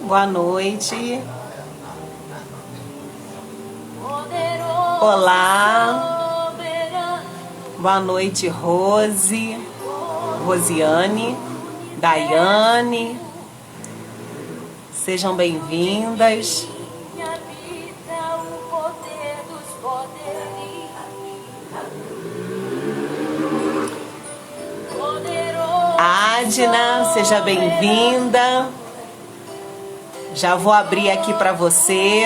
Boa noite. Olá. Boa noite, Rose, Rosiane, Daiane. Sejam bem-vindas. Adna, seja bem-vinda. Já vou abrir aqui para você.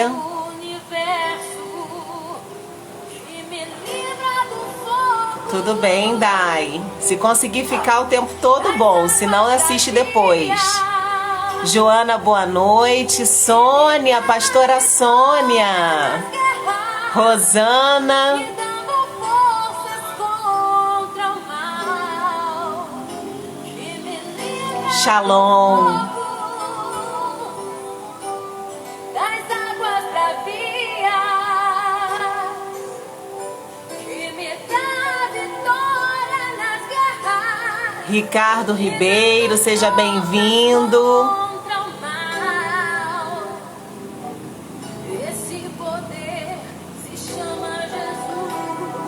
Tudo bem, Dai? Se conseguir ficar o tempo todo, bom. Se não, assiste depois. Joana, boa noite. Sônia, pastora Sônia. Rosana. Shalom. Ricardo Ribeiro, seja bem-vindo.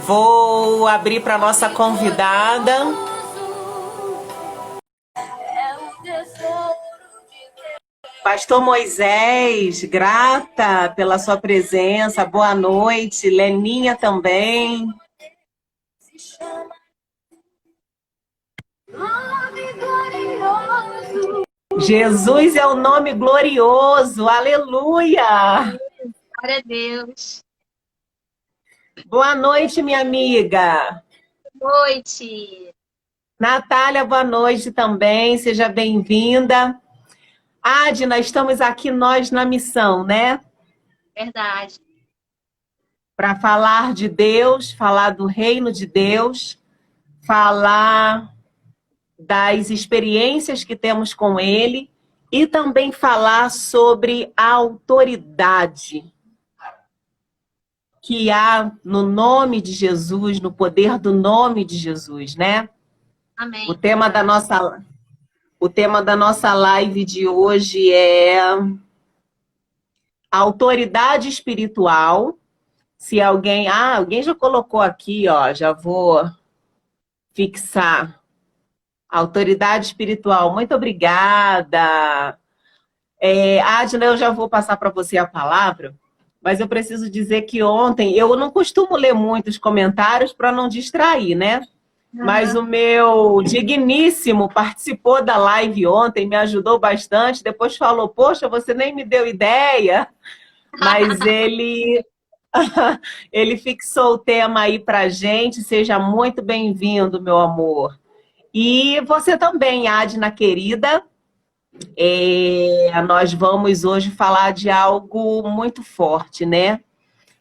Vou abrir para nossa convidada. Pastor Moisés, grata pela sua presença. Boa noite. Leninha também. Jesus é o nome glorioso. Aleluia. Glória a Deus. Boa noite, minha amiga. Boa noite. Natália, boa noite também. Seja bem-vinda. Adna, estamos aqui nós na missão, né? Verdade. Para falar de Deus, falar do reino de Deus, falar das experiências que temos com Ele e também falar sobre a autoridade que há no nome de Jesus, no poder do nome de Jesus, né? Amém. O tema da nossa live de hoje é autoridade espiritual. Se alguém já colocou aqui, ó, já vou fixar. Autoridade espiritual, muito obrigada. Adna, eu já vou passar para você a palavra, mas eu preciso dizer que ontem, eu não costumo ler muitos comentários para não distrair, né? Uhum. Mas o meu digníssimo participou da live ontem, me ajudou bastante, depois falou, poxa, você nem me deu ideia, mas ele fixou o tema aí para a gente, seja muito bem-vindo, meu amor. E você também, Adna, querida, nós vamos hoje falar de algo muito forte, né?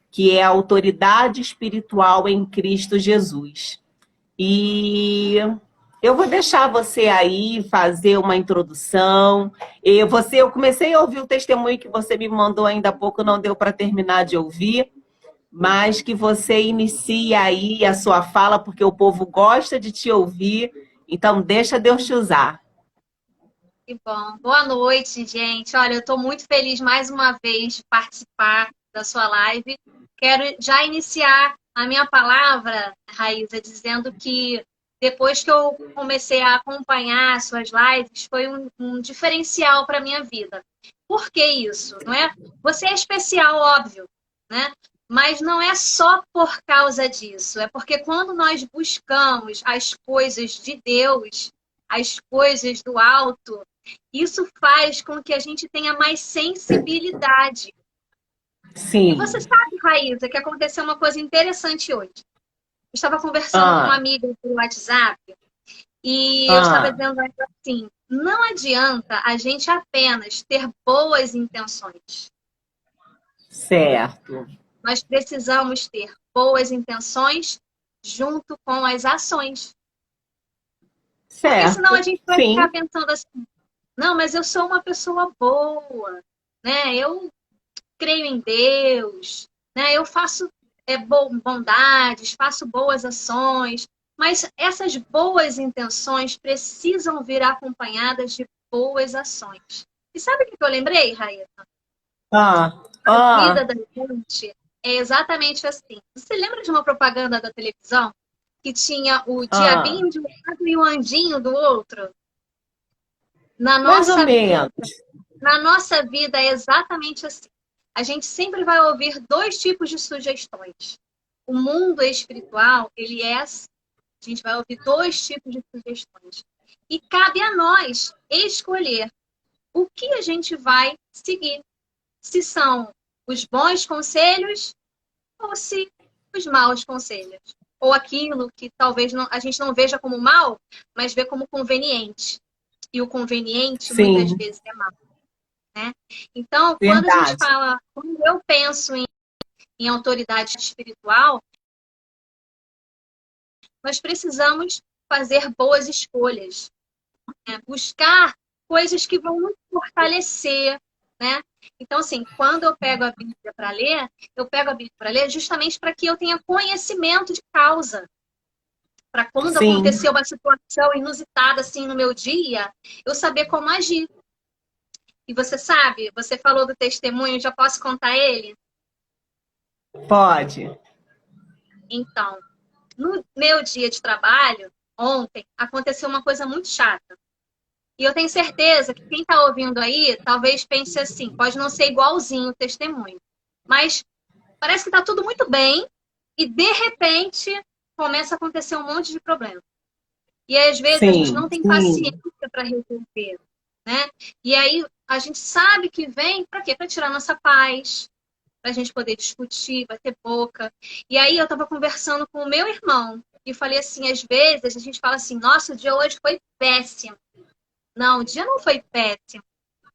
Que é a autoridade espiritual em Cristo Jesus. E eu vou deixar você aí fazer uma introdução. Eu comecei a ouvir o testemunho que você me mandou ainda há pouco, não deu para terminar de ouvir, mas que você inicie aí a sua fala, porque o povo gosta de te ouvir. Então, deixa Deus te usar. Que bom. Boa noite, gente. Olha, eu estou muito feliz mais uma vez de participar da sua live. Quero já iniciar a minha palavra, Raíza, dizendo que depois que eu comecei a acompanhar as suas lives, foi um diferencial para a minha vida. Por que isso? Não é? Você é especial, óbvio, né? Mas não é só por causa disso. É porque quando nós buscamos as coisas de Deus, as coisas do alto, isso faz com que a gente tenha mais sensibilidade. Sim. E você sabe, Raíza, que aconteceu uma coisa interessante hoje. Eu estava conversando com uma amiga pelo WhatsApp e eu estava dizendo assim, não adianta a gente apenas ter boas intenções. Certo. Nós precisamos ter boas intenções junto com as ações. Certo. Porque senão a gente vai Sim. ficar pensando assim, não, mas eu sou uma pessoa boa, né? Eu creio em Deus, né? Eu faço bondades, faço boas ações, mas essas boas intenções precisam vir acompanhadas de boas ações. E sabe o que eu lembrei, Raíssa? Ah, A vida ah, da gente é exatamente assim. Você lembra de uma propaganda da televisão que tinha o ah. diabinho de um lado e o anjinho do outro? Na Mais ou nossa vida, menos. na nossa vida é exatamente assim. A gente sempre vai ouvir dois tipos de sugestões. O mundo espiritual, ele é assim. A gente vai ouvir dois tipos de sugestões. E cabe a nós escolher o que a gente vai seguir. Se são os bons conselhos ou se os maus conselhos. Ou aquilo que talvez a gente não veja como mal, mas vê como conveniente. E o conveniente muitas Sim, vezes é mal, né? Então, quando a gente verdade. fala, quando eu penso em autoridade espiritual, nós precisamos fazer boas escolhas, né? Buscar coisas que vão nos fortalecer, né? Então, assim, quando eu pego a Bíblia para ler, eu pego a Bíblia para ler justamente para que eu tenha conhecimento de causa. Para quando Sim, acontecer uma situação inusitada assim no meu dia, eu saber como agir. E você sabe, você falou do testemunho, já posso contar ele? pode. Então, no meu dia de trabalho, ontem, aconteceu uma coisa muito chata. E eu tenho certeza que quem está ouvindo aí, talvez pense assim, pode não ser igualzinho o testemunho. Mas parece que está tudo muito bem e, de repente, começa a acontecer um monte de problema. E às vezes a gente Sim, não tem paciência sim, para resolver, né? E aí a gente sabe que vem para quê? Para tirar nossa paz, para a gente poder discutir, bater boca. E aí eu estava conversando com o meu irmão e falei assim, às vezes a gente fala assim, nossa, o dia hoje foi péssimo. Não, o dia não foi péssimo.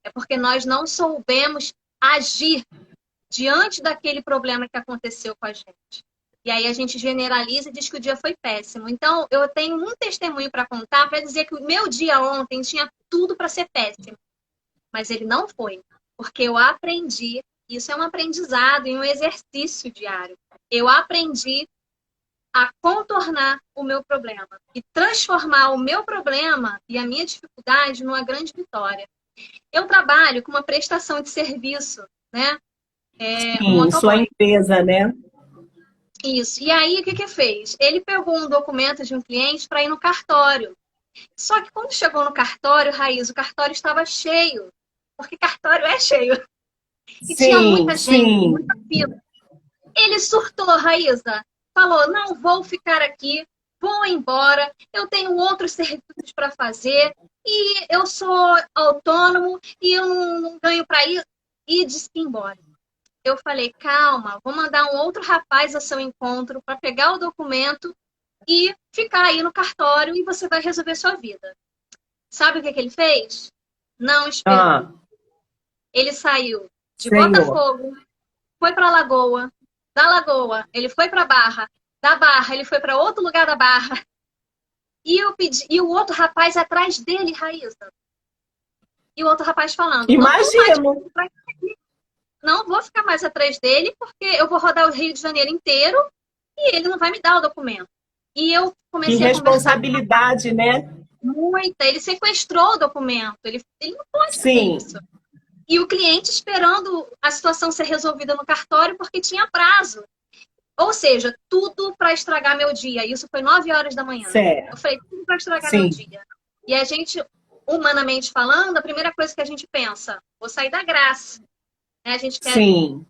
É porque nós não soubemos agir diante daquele problema que aconteceu com a gente. E aí a gente generaliza e diz que o dia foi péssimo. Então, eu tenho um testemunho para contar para dizer que o meu dia ontem tinha tudo para ser péssimo, mas ele não foi, porque eu aprendi, isso é um aprendizado e um exercício diário. Eu aprendi a contornar o meu problema e transformar o meu problema e a minha dificuldade numa grande vitória. Eu trabalho com uma prestação de serviço, né? Um sim. Sua motoboy. empresa, né? Isso. E aí, o que que fez? Ele pegou um documento de um cliente para ir no cartório. Só que quando chegou no cartório, Raiz, o cartório estava cheio. Porque cartório é cheio. E tinha Sim, muita gente, sim. muita fila. Ele surtou, Raíza. Falou, não vou ficar aqui, vou embora. Eu tenho outros serviços para fazer. E eu sou autônomo e eu não ganho para ir. E disse que ia embora. Eu falei, calma, vou mandar um outro rapaz ao seu encontro para pegar o documento e ficar aí no cartório e você vai resolver sua vida. Sabe o que que ele fez? Não esperou. Ah, Ele saiu de Senhor. Botafogo, foi para Lagoa, da Lagoa ele foi para Barra, da Barra ele foi para outro lugar da Barra e o outro rapaz atrás dele, Raíssa. E o outro rapaz falando, não vou mais Imagino. não vou ficar mais atrás dele porque eu vou rodar o Rio de Janeiro inteiro e ele não vai me dar o documento. E eu Que comecei a conversar com responsabilidade, né? muita, ele sequestrou o documento, ele não pode fazer Sim, isso. E o cliente esperando a situação ser resolvida no cartório porque tinha prazo. Ou seja, tudo para estragar meu dia. Isso foi 9 horas da manhã. Eu certo. falei, tudo para estragar meu Sim, dia. E a gente, humanamente falando, a primeira coisa que a gente pensa, vou sair da graça. Né? A gente quer sim.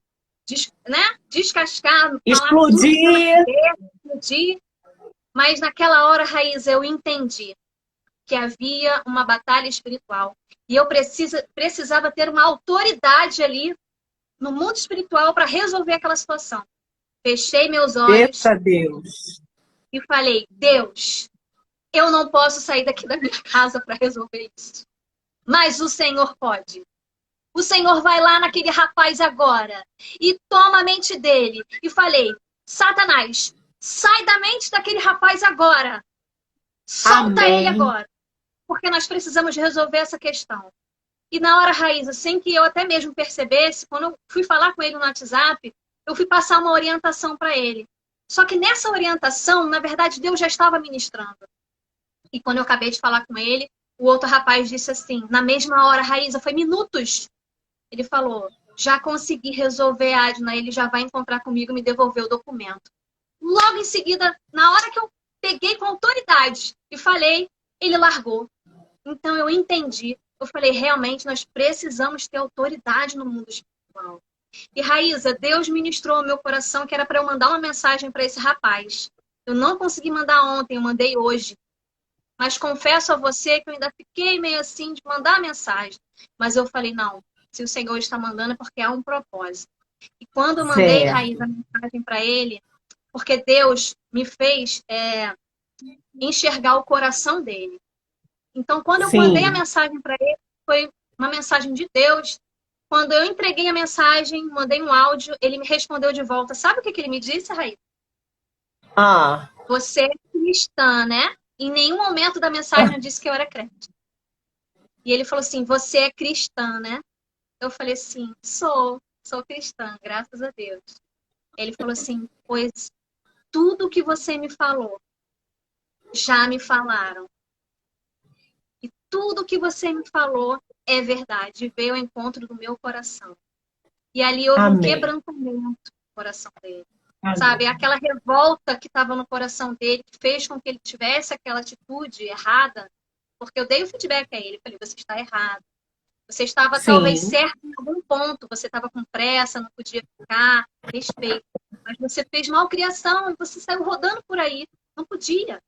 né? Descascar, falar tudo que está na Explodir. cabeça, explodir. Mas naquela hora, Raiz, eu entendi que havia uma batalha espiritual. E eu precisava ter uma autoridade ali no mundo espiritual para resolver aquela situação. Fechei meus olhos Eita Deus. e falei: Deus, eu não posso sair daqui da minha casa para resolver isso. Mas o Senhor pode. O Senhor vai lá naquele rapaz agora e toma a mente dele. E falei: Satanás, sai da mente daquele rapaz agora. Solta ele Amém. agora. Porque nós precisamos resolver essa questão. E na hora, Raíza, sem que eu até mesmo percebesse, quando eu fui falar com ele no WhatsApp, eu fui passar uma orientação para ele. Só que nessa orientação, na verdade, Deus já estava ministrando. E quando eu acabei de falar com ele, O outro rapaz disse assim, na mesma hora, Raíza, foi minutos. Ele falou, já consegui resolver, Adna, ele já vai encontrar comigo e me devolver o documento. Logo em seguida, na hora que eu peguei com autoridade e falei, ele largou. Então eu entendi. Eu falei, realmente nós precisamos ter autoridade no mundo espiritual. E Raíza, Deus ministrou ao meu coração que era para eu mandar uma mensagem para esse rapaz. Eu não consegui mandar ontem, eu mandei hoje. Mas confesso a você que eu ainda fiquei meio assim de mandar a mensagem. Mas eu falei, não, se o Senhor está mandando é porque há um propósito. E quando eu mandei, Certo. Raíza, a mensagem para ele, porque Deus me fez enxergar o coração dele. Então, quando eu mandei a Sim. mensagem para ele, foi uma mensagem de Deus. Quando eu entreguei a mensagem, mandei um áudio, ele me respondeu de volta. Sabe o que ele me disse, Raíssa? Ah, Você é cristã, né? Em nenhum momento da mensagem eu disse que eu era crente. E ele falou assim, você é cristã, né? Eu falei assim, sou cristã, graças a Deus. Ele falou assim, pois tudo que você me falou, já me falaram. E tudo que você me falou é verdade, veio ao encontro do meu coração. E ali houve um amém. quebrantamento no coração dele. Sabe, Amém. aquela revolta que estava no coração dele, que fez com que ele tivesse aquela atitude errada, porque eu dei o feedback a ele, falei, você está errado. Você estava talvez Sim, certo em algum ponto, você estava com pressa, não podia ficar, respeito. Mas você fez malcriação e você saiu rodando por aí, não podia.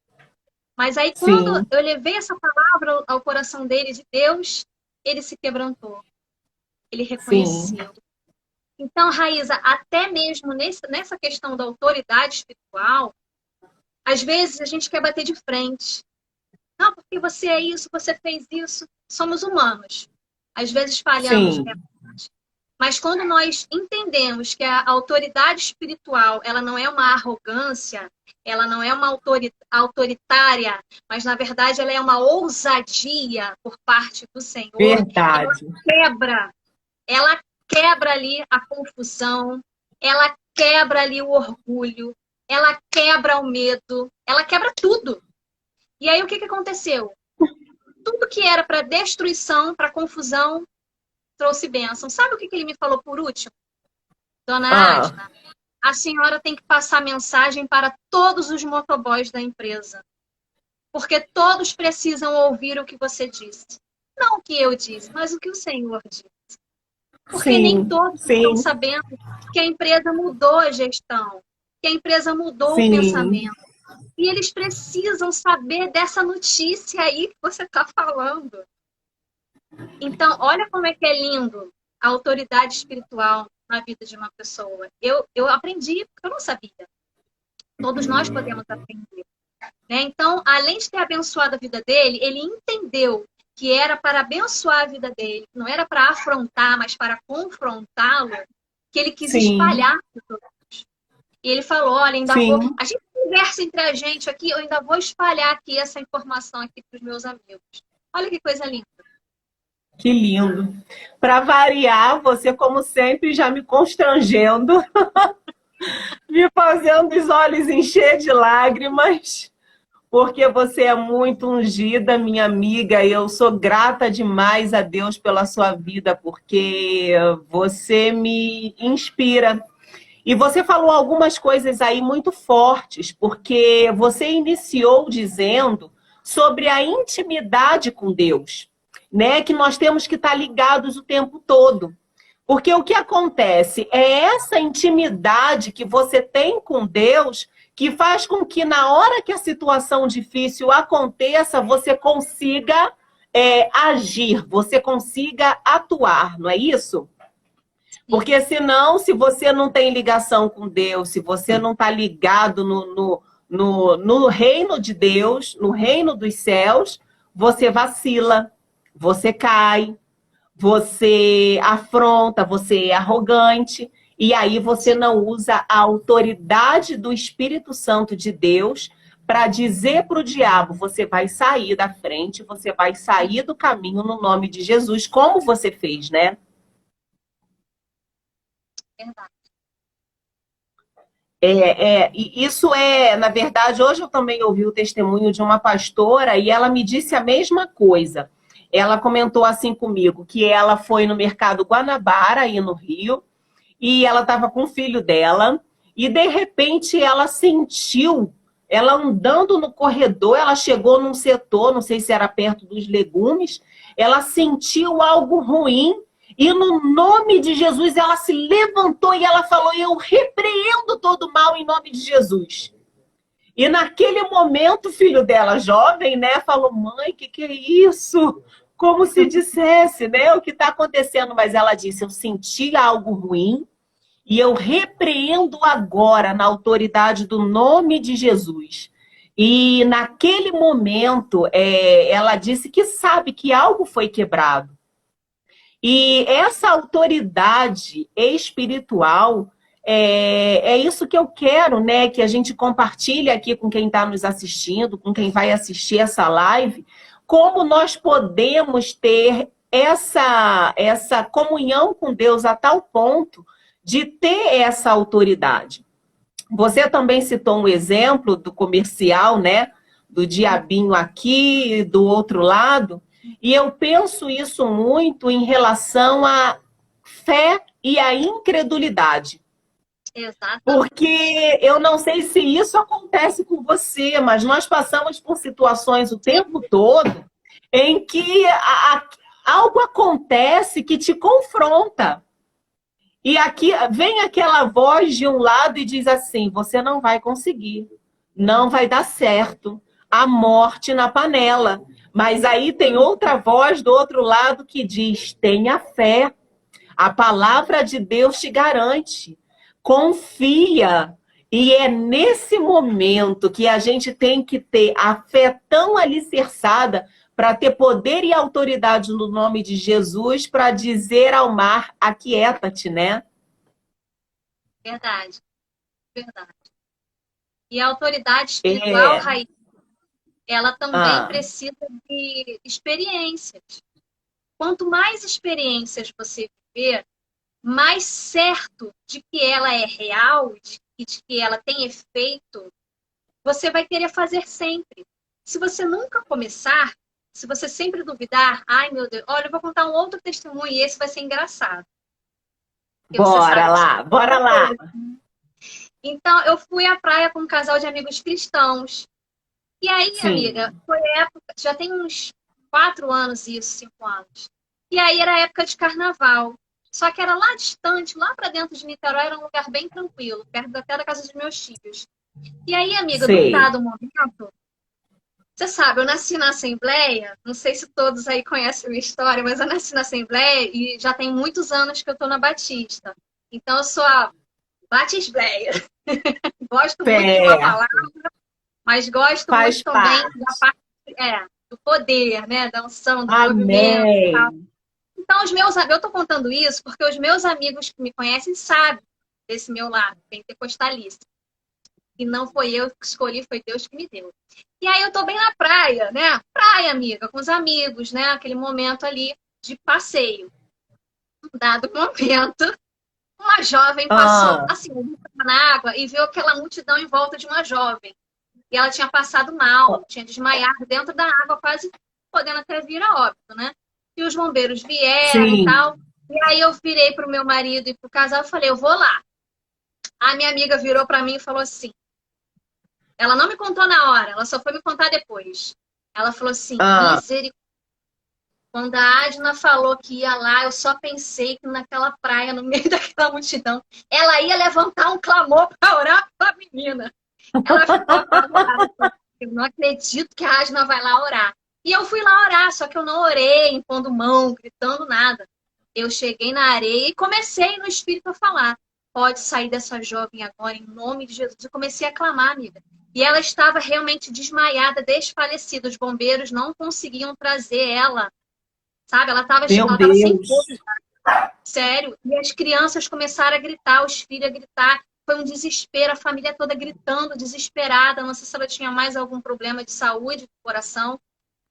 Mas aí quando sim, eu levei essa palavra ao coração dele de Deus, ele se quebrantou, ele sim, reconheceu. Então, Raíza, até mesmo nessa questão da autoridade espiritual, às vezes a gente quer bater de frente. Não, porque você é isso, você fez isso. Somos humanos. Às vezes falhamos, sim, né? Mas quando nós entendemos que a autoridade espiritual, ela não é uma arrogância, ela não é uma autoritária, mas na verdade ela é uma ousadia por parte do Senhor, verdade. quebra, ela quebra ali a confusão, ela quebra ali o orgulho, ela quebra o medo, ela quebra tudo. E aí o que aconteceu? Tudo que era para destruição, para confusão, trouxe bênção. Sabe o que ele me falou por último? Dona Ah, Adna, a senhora tem que passar mensagem para todos os motoboys da empresa, porque todos precisam ouvir o que você disse. Não o que eu disse, mas o que o Senhor disse. Porque nem sim, todos estão sim, sabendo que a empresa mudou a gestão, que a empresa mudou o sim, pensamento. E eles precisam saber dessa notícia aí que você está falando. Então, olha como é que é lindo a autoridade espiritual na vida de uma pessoa. Eu aprendi porque eu não sabia. Todos nós podemos aprender. Né? Então, além de ter abençoado a vida dele, ele entendeu que era para abençoar a vida dele, não era para afrontar, mas para confrontá-lo, que ele quis sim, espalhar. E ele falou, olha, ainda vou... sim. A gente conversa entre a gente aqui, eu ainda vou espalhar aqui essa informação aqui para os meus amigos. Olha que coisa linda. Que lindo. Para variar, você, como sempre, já me constrangendo, me fazendo os olhos encher de lágrimas, porque você é muito ungida, minha amiga, e eu sou grata demais a Deus pela sua vida, porque você me inspira. E você falou algumas coisas aí muito fortes, porque você iniciou dizendo sobre a intimidade com Deus, né? Que nós temos que estar ligados o tempo todo. Porque o que acontece é essa intimidade que você tem com Deus que faz com que na hora que a situação difícil aconteça, você consiga agir, você consiga atuar, não é isso? Sim, Porque senão, se você não tem ligação com Deus, se você não está ligado no reino de Deus, no reino dos céus, você vacila, você cai, você afronta, você é arrogante, e aí você sim. não usa a autoridade do Espírito Santo de Deus para dizer para o diabo, você vai sair da frente, você vai sair do caminho no nome de Jesus, como você fez, né? Verdade. E isso na verdade, hoje eu também ouvi o testemunho de uma pastora e ela me disse a mesma coisa. Ela comentou assim comigo, que ela foi no mercado Guanabara, aí no Rio, e ela estava com o filho dela, e de repente ela sentiu, ela andando no corredor, ela chegou num setor, não sei se era perto dos legumes, ela sentiu algo ruim, e no nome de Jesus ela se levantou e ela falou: eu repreendo todo mal em nome de Jesus. E naquele momento o filho dela, jovem, né, falou: mãe, que é isso? Como se dissesse, né, o que está acontecendo. Mas ela disse: eu senti algo ruim, e eu repreendo agora na autoridade do nome de Jesus. E naquele momento, ela disse que sabe que algo foi quebrado. E essa autoridade espiritual é isso que eu quero, né? Que a gente compartilhe aqui com quem está nos assistindo, com quem vai assistir essa live, como nós podemos ter essa comunhão com Deus a tal ponto de ter essa autoridade. Você também citou um exemplo do comercial, né? Do diabinho aqui, do outro lado. E eu penso isso muito em relação à fé e à incredulidade. Exatamente. Porque eu não sei se isso acontece com você, mas nós passamos por situações o tempo todo em que algo acontece que te confronta. E aqui vem aquela voz de um lado e diz assim: você não vai conseguir, não vai dar certo, a morte na panela. Mas aí tem outra voz do outro lado que diz: tenha fé, a palavra de Deus te garante, confia. E é nesse momento que a gente tem que ter a fé tão alicerçada para ter poder e autoridade no nome de Jesus para dizer ao mar: aquieta-te, né? Verdade, verdade. E a autoridade espiritual, Raíssa, ela também precisa de experiências. Quanto mais experiências você viver, mais certo de que ela é real e de que ela tem efeito, você vai querer fazer sempre. Se você nunca começar, se você sempre duvidar, ai meu Deus, olha, eu vou contar um outro testemunho e esse vai ser engraçado. Bora lá, bora lá. Então, eu fui à praia com um casal de amigos cristãos. E aí, Sim. amiga, foi época, já tem uns 4 anos isso, 5 anos. E aí era época de carnaval. Só que era lá distante, lá para dentro de Niterói, era um lugar bem tranquilo, perto até da casa dos meus tios. E aí, amiga, num dado momento, você sabe, eu nasci na Assembleia, não sei se todos aí conhecem a minha história, mas eu nasci na Assembleia e já tem muitos anos que eu tô na Batista. Então, eu sou a Batisbleia. Gosto muito de uma palavra, mas gosto muito também da parte do poder, né? Da unção, do movimento e tal. Então, eu tô contando isso porque os meus amigos que me conhecem sabem desse meu lado, pentecostalista. E não foi eu que escolhi, foi Deus que me deu. E aí eu tô bem na praia, né? Praia, amiga, com os amigos, né? Aquele momento ali de passeio. Dado momento, uma jovem passou, assim, na água e viu aquela multidão em volta de uma jovem. E ela tinha passado mal, tinha desmaiado dentro da água, quase podendo até vir a óbito, né? E os bombeiros vieram e tal. E aí eu virei pro meu marido e pro casal e falei: eu vou lá. A minha amiga virou para mim e falou assim, ela não me contou na hora, ela só foi me contar depois. Ela falou assim: misericórdia. Quando a Adna falou que ia lá, eu só pensei que naquela praia, no meio daquela multidão, ela ia levantar um clamor para orar para a menina. Ela ficou apavorada. Eu não acredito que a Adna vai lá orar. E eu fui lá orar, só que eu não orei impondo mão, gritando nada. Eu cheguei na areia e comecei no Espírito a falar: pode sair dessa jovem agora, em nome de Jesus. Eu comecei a clamar, amiga. E ela estava realmente desmaiada, desfalecida. Os bombeiros não conseguiam trazer ela. Sabe? Ela estava sem força. Sério. E as crianças começaram a gritar, os filhos a gritar. Foi um desespero, a família toda gritando, desesperada. Não sei se ela tinha mais algum problema de saúde, do coração.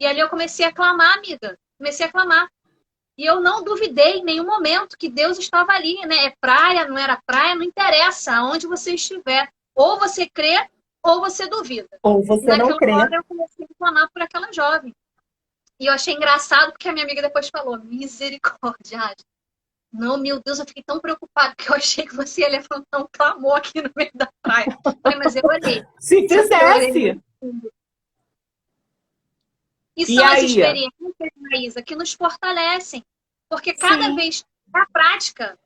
E ali eu comecei a clamar, amiga. Comecei a clamar. E eu não duvidei em nenhum momento que Deus estava ali, né? É praia, não era praia, não interessa aonde você estiver. Ou você crê, ou você duvida. Ou você não Naquela crê. hora eu comecei a reclamar por aquela jovem. E eu achei engraçado porque a minha amiga depois falou, misericórdia, Adi. Não, meu Deus, eu fiquei tão preocupada que eu achei que você ia levantar um clamor aqui no meio da praia. Falei, mas eu olhei. Se Só que eu olhei fizesse. no fundo. E E são as aí? experiências, Maísa, que nos fortalecem. Porque cada Sim, vez, na prática,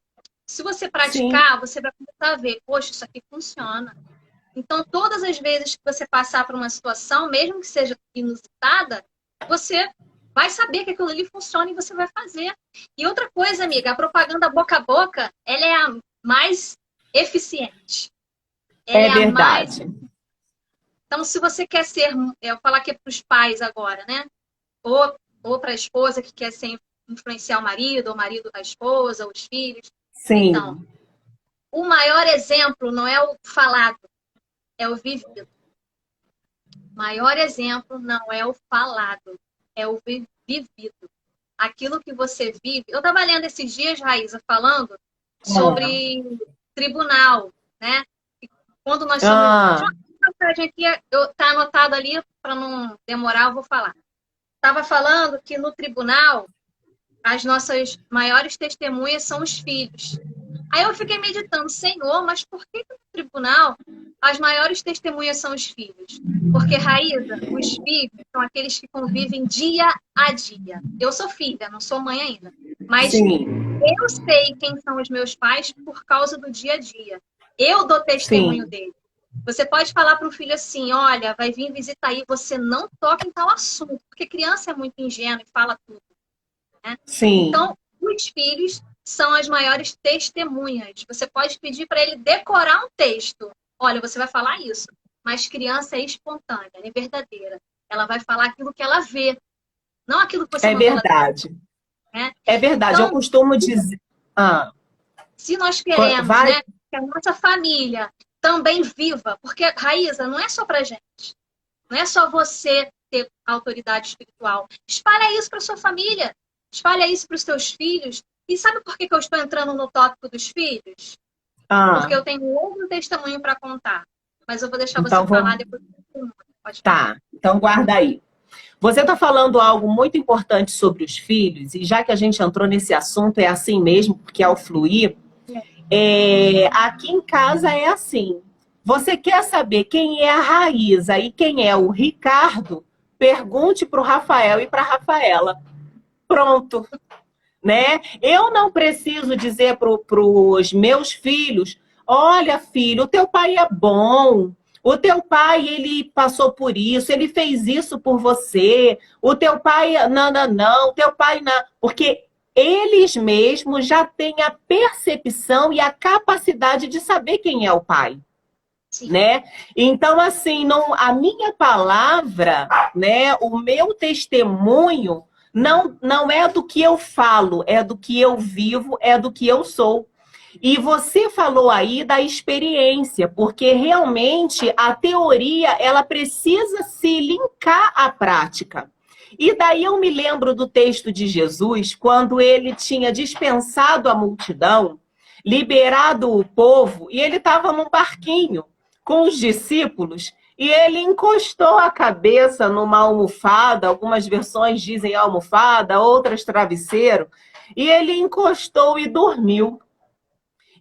se você sim. praticar, você vai começar a ver, poxa, isso aqui funciona. Então, todas as vezes que você passar por uma situação, mesmo que seja inusitada, você vai saber que aquilo ali funciona e você vai fazer. E outra coisa, amiga, a propaganda boca a boca, ela é a mais eficiente. Ela É é a mais... verdade. Então, se você quer ser... Eu vou falar aqui para os pais agora, né? Ou para a esposa que quer ser, influenciar o marido, ou o marido a esposa, os filhos. Então, Sim. o maior exemplo não é o falado, é o vivido. O maior exemplo não é o falado, é o vivido. Aquilo que você vive. Eu estava lendo esses dias, Raíza, falando Ah. sobre tribunal, né? E quando nós somos. Deixa Ah. eu passagem aqui, tá anotado ali, para não demorar, eu vou falar. Estava falando que no tribunal as nossas maiores testemunhas são os filhos. Aí eu fiquei meditando, Senhor, mas por que no tribunal as maiores testemunhas são os filhos? Porque, Raíza, os filhos são aqueles que convivem dia a dia. Eu sou filha, não sou mãe ainda. Mas Sim, eu sei quem são os meus pais por causa do dia a dia. Eu dou testemunho sim, deles. Você pode falar para o filho assim, olha, vai vir visitar aí, você não toca em tal assunto, porque criança é muito ingênua e fala tudo, né? sim. Então, os filhos são as maiores testemunhas. Você pode pedir para ele decorar um texto. Olha, você vai falar isso. Mas criança é espontânea, é verdadeira. Ela vai falar aquilo que ela vê, não aquilo que você É mandou ela decorar, verdade. né? É verdade. Eu Então, costumo dizer. Ah, se nós queremos, vai. né, que a nossa família também viva, porque, Raíza, não é só pra gente. Não é só você ter autoridade espiritual. Espalha isso para sua família. Espalha isso para os seus filhos. E sabe por que eu estou entrando no tópico dos filhos? Porque Ah, eu tenho outro testemunho para contar. Mas eu vou deixar você então falar vamos. depois. Pode falar. Tá. Então guarda aí. Você está falando algo muito importante sobre os filhos, e já que a gente entrou nesse assunto, é assim mesmo, porque ao fluir, aqui em casa é assim. Você quer saber quem é a Raíza e quem é o Ricardo? Pergunte para o Rafael e para a Rafaela. Pronto, né? Eu não preciso dizer para os meus filhos, olha, filho, o teu pai é bom, o teu pai, ele passou por isso, ele fez isso por você, o teu pai, não, o teu pai não, porque eles mesmos já têm a percepção e a capacidade de saber quem é o pai. Sim. Né? Então, assim, não, a minha palavra, né, o meu testemunho não é do que eu falo, é do que eu vivo, é do que eu sou. E você falou aí da experiência, porque realmente a teoria ela precisa se linkar à prática. E daí eu me lembro do texto de Jesus, quando ele tinha dispensado a multidão, liberado o povo, e ele estava num barquinho com os discípulos, e ele encostou a cabeça numa almofada, algumas versões dizem almofada, outras travesseiro, e ele encostou e dormiu.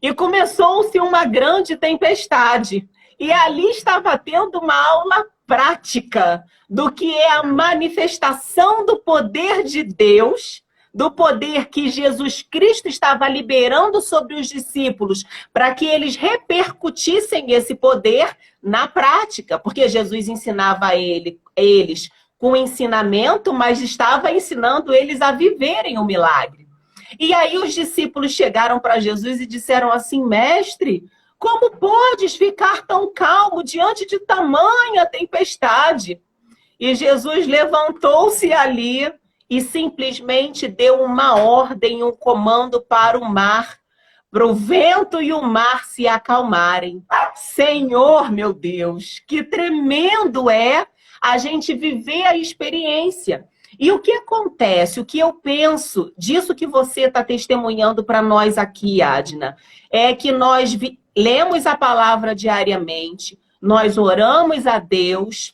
E começou-se uma grande tempestade. E ali estava tendo uma aula prática do que é a manifestação do poder de Deus, do poder que Jesus Cristo estava liberando sobre os discípulos, para que eles repercutissem esse poder na prática, porque Jesus ensinava a eles com ensinamento, mas estava ensinando eles a viverem o milagre. E aí os discípulos chegaram para Jesus e disseram assim, mestre, como podes ficar tão calmo diante de tamanha tempestade? E Jesus levantou-se ali e simplesmente deu uma ordem, um comando para o mar, para o vento e o mar se acalmarem. Senhor, meu Deus, que tremendo é a gente viver a experiência. E o que acontece, o que eu penso disso que você está testemunhando para nós aqui, Adna, é que lemos a palavra diariamente, nós oramos a Deus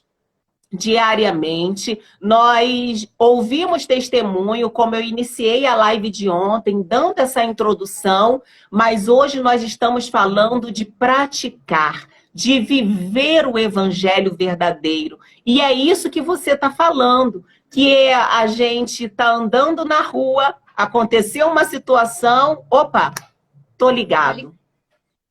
diariamente, nós ouvimos testemunho, como eu iniciei a live de ontem, dando essa introdução, mas hoje nós estamos falando de praticar, de viver o evangelho verdadeiro. E é isso que você está falando, que a gente está andando na rua, aconteceu uma situação, opa, tô ligado.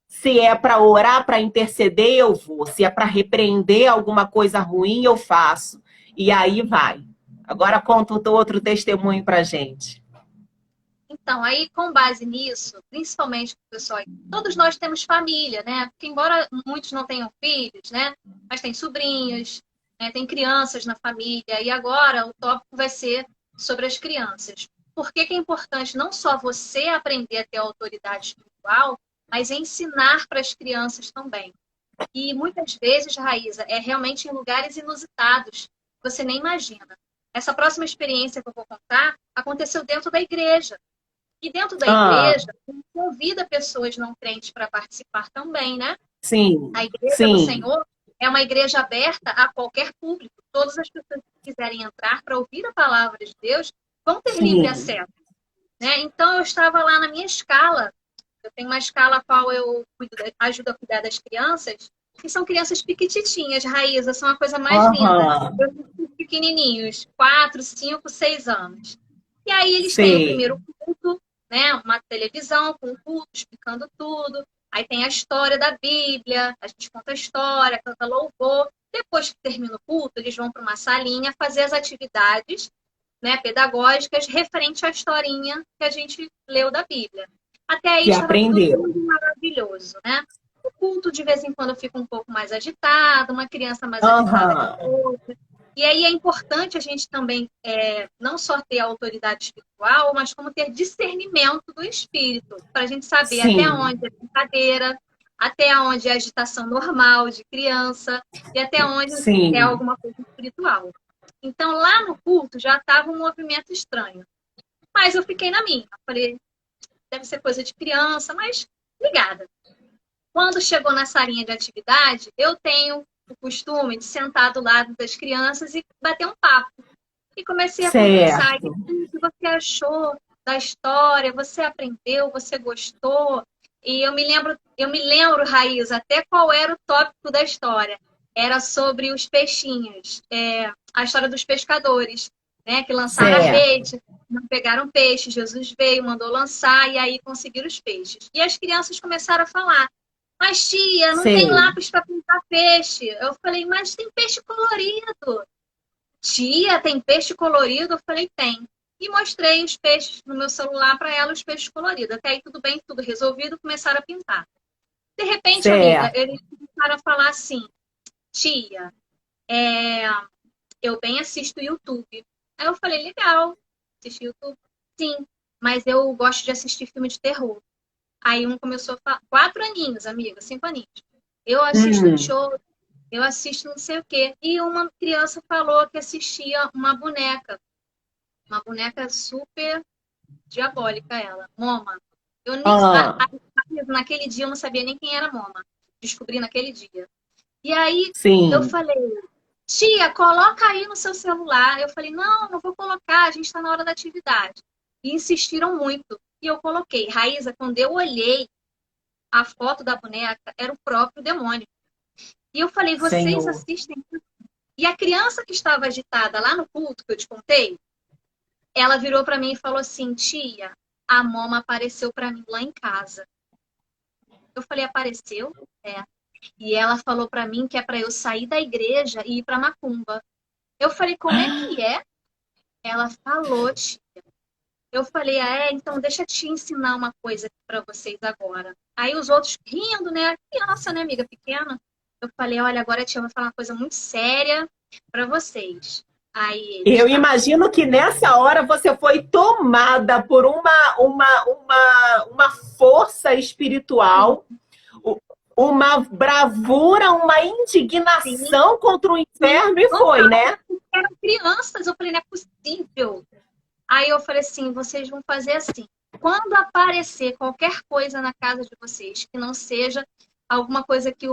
Se é para orar, para interceder, eu vou. Se é para repreender alguma coisa ruim, eu faço. E aí vai. Agora conta o outro testemunho para gente. Então, aí com base nisso, principalmente, pessoal, todos nós temos família, né? Porque embora muitos não tenham filhos, né? Mas tem sobrinhos, né? Tem crianças na família. E agora o tópico vai ser sobre as crianças. Por que que é importante não só você aprender a ter autoridade espiritual, mas ensinar para as crianças também. E muitas vezes, Raíza, é realmente em lugares inusitados, você nem imagina. Essa próxima experiência que eu vou contar aconteceu dentro da igreja. E dentro da igreja, convida pessoas não crentes para participar também, né? Sim. A igreja do Senhor é uma igreja aberta a qualquer público. Todas as pessoas que quiserem entrar para ouvir a palavra de Deus vão ter livre acesso. Né? Então, eu estava lá na minha escala. Eu tenho uma escala a qual eu ajudo a cuidar das crianças, que são crianças piquititinhas, Raíza, são a coisa mais linda. Eu tenho pequenininhos, 4, 5, 6 anos. E aí eles têm o primeiro culto, né? Uma televisão com culto, explicando tudo. Aí tem a história da Bíblia, a gente conta a história, canta louvor. Depois que termina o culto, eles vão para uma salinha fazer as atividades, né, pedagógicas referente à historinha que a gente leu da Bíblia. Até aí estava tudo maravilhoso, né? O culto, de vez em quando, fica um pouco mais agitado, uma criança mais agitada que outra. E aí é importante a gente também não só ter a autoridade espiritual, mas como ter discernimento do espírito, para a gente saber até onde é brincadeira, até onde é agitação normal de criança, e até onde é alguma coisa espiritual. Então, lá no culto já estava um movimento estranho. Mas eu fiquei na minha. Falei, deve ser coisa de criança, mas ligada. Quando chegou na salinha de atividade, eu tenho o costume de sentar do lado das crianças e bater um papo. E comecei a conversar. E, o que você achou da história? Você aprendeu? Você gostou? E eu me lembro, Raiz, até qual era o tópico da história. Era sobre os peixinhos. A história dos pescadores, né? Que lançaram a rede, não pegaram peixe, Jesus veio, mandou lançar, e aí conseguiram os peixes. E as crianças começaram a falar, mas tia, não tem lápis para pintar peixe. Eu falei, mas tem peixe colorido. Tia, tem peixe colorido? Eu falei, tem. E mostrei os peixes no meu celular para ela, os peixes coloridos. Até aí tudo bem, tudo resolvido, começaram a pintar. De repente, amiga, eles começaram a falar assim, tia, eu bem assisto YouTube. Aí eu falei, legal, assistir YouTube? Sim, mas eu gosto de assistir filme de terror. Aí um começou a falar, 4 aninhos, amiga, 5 aninhos. Eu assisto show, eu assisto não sei o quê. E uma criança falou que assistia uma boneca super diabólica, ela, Moma. Eu nem, naquele dia eu não sabia nem quem era Moma. Descobri naquele dia. E aí eu falei, tia, coloca aí no seu celular. Eu falei, não vou colocar, a gente está na hora da atividade. E insistiram muito. E eu coloquei. Raíza, quando eu olhei a foto da boneca, era o próprio demônio. E eu falei, vocês assistem? E a criança que estava agitada lá no culto, que eu te contei, ela virou para mim e falou assim, tia, a Moma apareceu para mim lá em casa. Eu falei, apareceu? E ela falou para mim que é para eu sair da igreja e ir para Macumba. Eu falei, como é que é? Ela falou, tia. Eu falei, então deixa eu te ensinar uma coisa para vocês agora. Aí os outros rindo, né? Criança, né, amiga pequena? Eu falei, olha, agora a tia vai falar uma coisa muito séria para vocês. Aí eu imagino que nessa hora você foi tomada por uma força espiritual, uma bravura, uma indignação contra o inferno e foi, né? Eram crianças, eu falei, não é possível. Aí eu falei assim, vocês vão fazer assim, quando aparecer qualquer coisa na casa de vocês, que não seja alguma coisa que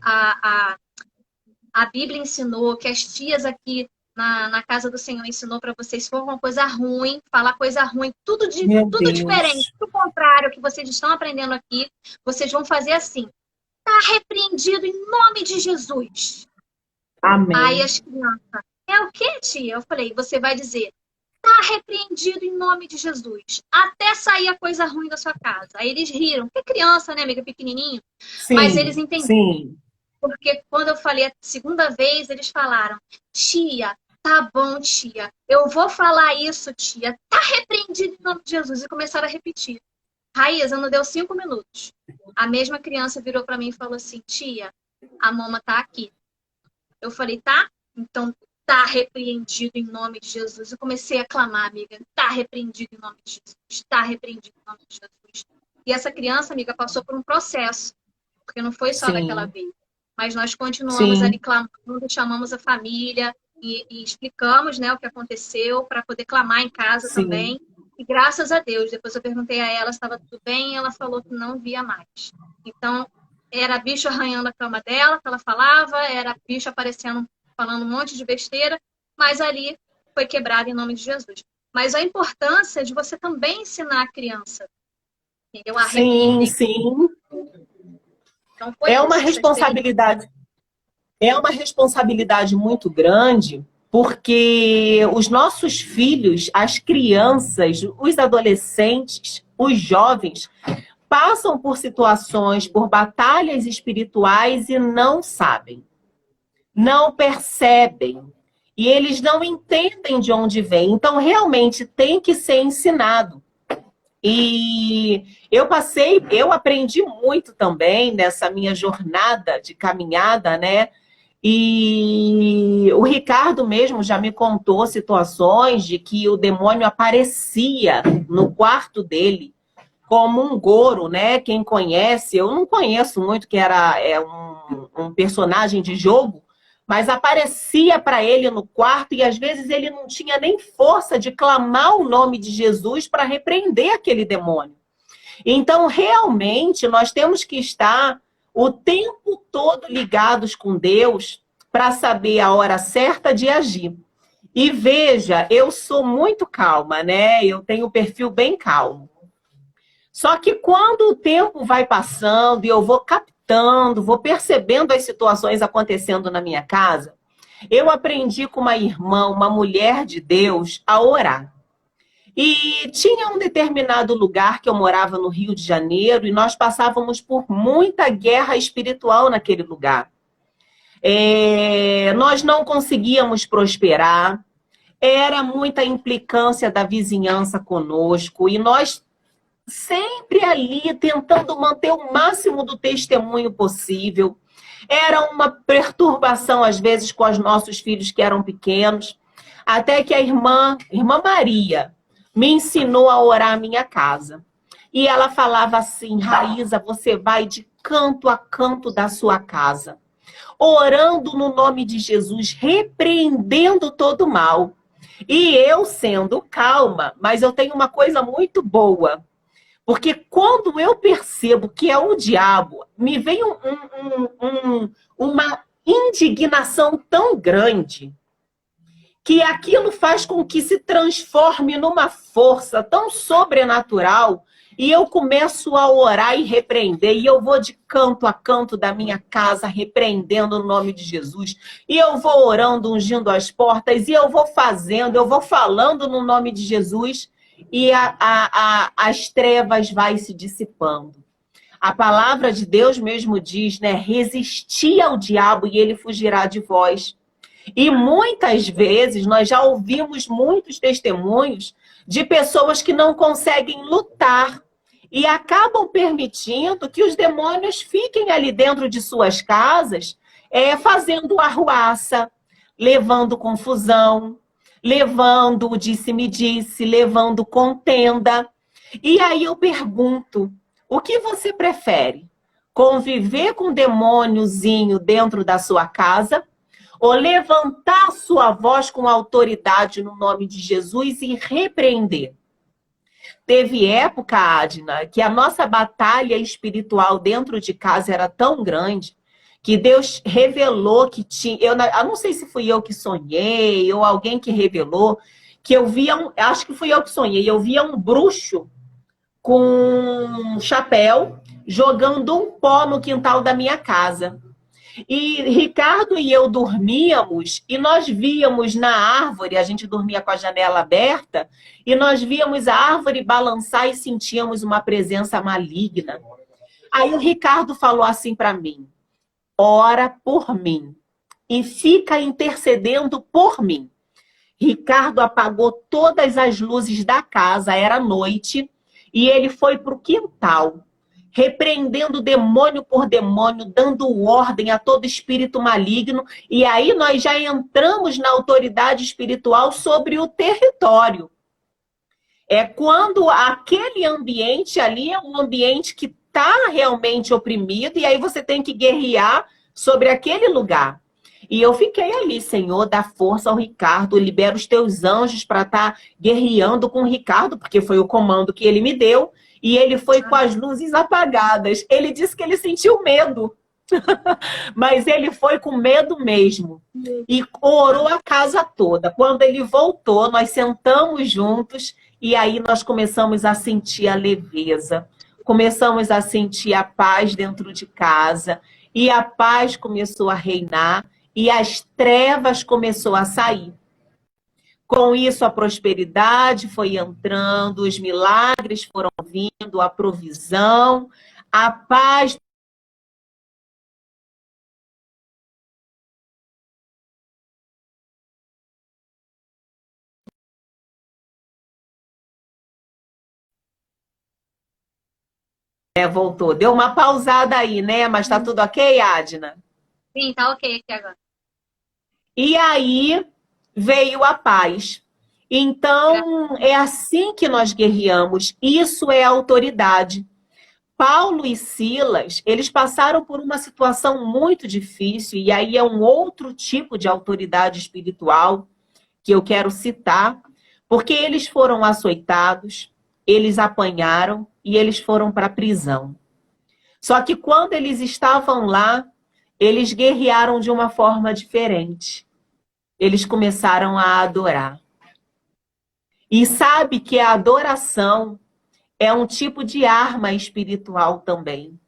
a Bíblia ensinou, que as tias aqui na casa do Senhor ensinou para vocês, se for uma coisa ruim, falar coisa ruim, tudo Meu diferente, Deus. do contrário que vocês estão aprendendo aqui, vocês vão fazer assim. Está repreendido em nome de Jesus. Aí Amém. as crianças, é o que, tia? Eu falei, você vai dizer, está repreendido em nome de Jesus, até sair a coisa ruim da sua casa. Aí eles riram, que criança, né, amiga, pequenininho? Mas eles Sim, entenderam, sim. porque quando eu falei a segunda vez, eles falaram, tia, tá bom, tia, eu vou falar isso, tia, tá repreendido em nome de Jesus. E começaram a repetir. Raíza, não deu 5 minutos. A mesma criança virou para mim e falou assim, tia, a mama tá aqui. Eu falei, tá? Então tá repreendido em nome de Jesus. Eu comecei a clamar, amiga, tá repreendido em nome de Jesus, tá repreendido em nome de Jesus. E essa criança, amiga, passou por um processo, porque não foi só daquela Sim, vez. Mas nós continuamos ali sim, clamando, chamamos a família e explicamos, né, o que aconteceu para poder clamar em casa sim. também. E graças a Deus, depois eu perguntei a ela se estava tudo bem e ela falou que não via mais. Então, era bicho arranhando a cama dela, que ela falava, era bicho aparecendo, falando um monte de besteira, mas ali foi quebrado em nome de Jesus. Mas a importância de você também ensinar a criança, entendeu? A Sim, repreender. sim. Então, foi É uma isso, essa experiência. responsabilidade. É uma responsabilidade muito grande, porque os nossos filhos, as crianças, os adolescentes, os jovens, passam por situações, por batalhas espirituais e não sabem, não percebem. E eles não entendem de onde vem. Então, realmente, tem que ser ensinado. E eu aprendi muito também nessa minha jornada de caminhada, né? E o Ricardo mesmo já me contou situações de que o demônio aparecia no quarto dele como um goro, né? Quem conhece, eu não conheço muito, que um personagem de jogo, mas aparecia para ele no quarto e às vezes ele não tinha nem força de clamar o nome de Jesus para repreender aquele demônio. Então, realmente, nós temos que estar o tempo todo ligados com Deus para saber a hora certa de agir. E veja, eu sou muito calma, né? Eu tenho um perfil bem calmo. Só que quando o tempo vai passando e eu vou captando, vou percebendo as situações acontecendo na minha casa, eu aprendi com uma irmã, uma mulher de Deus, a orar. E tinha um determinado lugar que eu morava no Rio de Janeiro e nós passávamos por muita guerra espiritual naquele lugar. Nós não conseguíamos prosperar, era muita implicância da vizinhança conosco e nós sempre ali tentando manter o máximo do testemunho possível. Era uma perturbação, às vezes, com os nossos filhos que eram pequenos, até que a irmã Maria, me ensinou a orar a minha casa. E ela falava assim, Raíza, você vai de canto a canto da sua casa, orando no nome de Jesus, repreendendo todo mal. E eu sendo calma, mas eu tenho uma coisa muito boa, porque quando eu percebo que é o diabo, me vem uma indignação tão grande que aquilo faz com que se transforme numa força tão sobrenatural e eu começo a orar e repreender, e eu vou de canto a canto da minha casa repreendendo o nome de Jesus, e eu vou orando, ungindo as portas, e eu vou fazendo, eu vou falando no nome de Jesus, e as trevas vai se dissipando. A palavra de Deus mesmo diz, né? Resistir ao diabo e ele fugirá de vós. E muitas vezes nós já ouvimos muitos testemunhos de pessoas que não conseguem lutar e acabam permitindo que os demônios fiquem ali dentro de suas casas, fazendo arruaça, levando confusão, levando o disse-me-disse, levando contenda. E aí eu pergunto, o que você prefere? Conviver com um demôniozinho dentro da sua casa ou levantar sua voz com autoridade no nome de Jesus e repreender? teve época, Adna, que a nossa batalha espiritual dentro de casa era tão grande que Deus revelou que tinha... Eu não sei se fui eu que sonhei ou alguém que revelou, que eu via acho que fui eu que sonhei, eu via um bruxo com um chapéu jogando um pó no quintal da minha casa. E Ricardo e eu dormíamos e nós víamos na árvore, a gente dormia com a janela aberta, e nós víamos a árvore balançar e sentíamos uma presença maligna. Aí o Ricardo falou assim para mim: ora por mim e fica intercedendo por mim. Ricardo apagou todas as luzes da casa, era noite, e ele foi para o quintal, repreendendo demônio por demônio, dando ordem a todo espírito maligno, e aí nós já entramos na autoridade espiritual sobre o território. É quando aquele ambiente ali é um ambiente que está realmente oprimido, e aí você tem que guerrear sobre aquele lugar. E eu fiquei ali: Senhor, dá força ao Ricardo, libera os teus anjos para estar guerreando com o Ricardo, porque foi o comando que ele me deu, e ele foi com as luzes apagadas. Ele disse que ele sentiu medo, mas ele foi com medo mesmo. E orou a casa toda. Quando ele voltou, nós sentamos juntos, e aí nós começamos a sentir a leveza, começamos a sentir a paz dentro de casa, e a paz começou a reinar, e as trevas começou a sair. Com isso, a prosperidade foi entrando, os milagres foram vindo, a provisão, a paz. Voltou. Deu uma pausada aí, né? Mas tá tudo ok, Adna? Sim, tá ok aqui agora. E aí veio a paz. Então, é assim que nós guerreamos. Isso é autoridade. Paulo e Silas, eles passaram por uma situação muito difícil, e aí é um outro tipo de autoridade espiritual que eu quero citar, porque eles foram açoitados, eles apanharam e eles foram para a prisão. Só que quando eles estavam lá, eles guerrearam de uma forma diferente. Eles começaram a adorar. E sabe que a adoração é um tipo de arma espiritual também.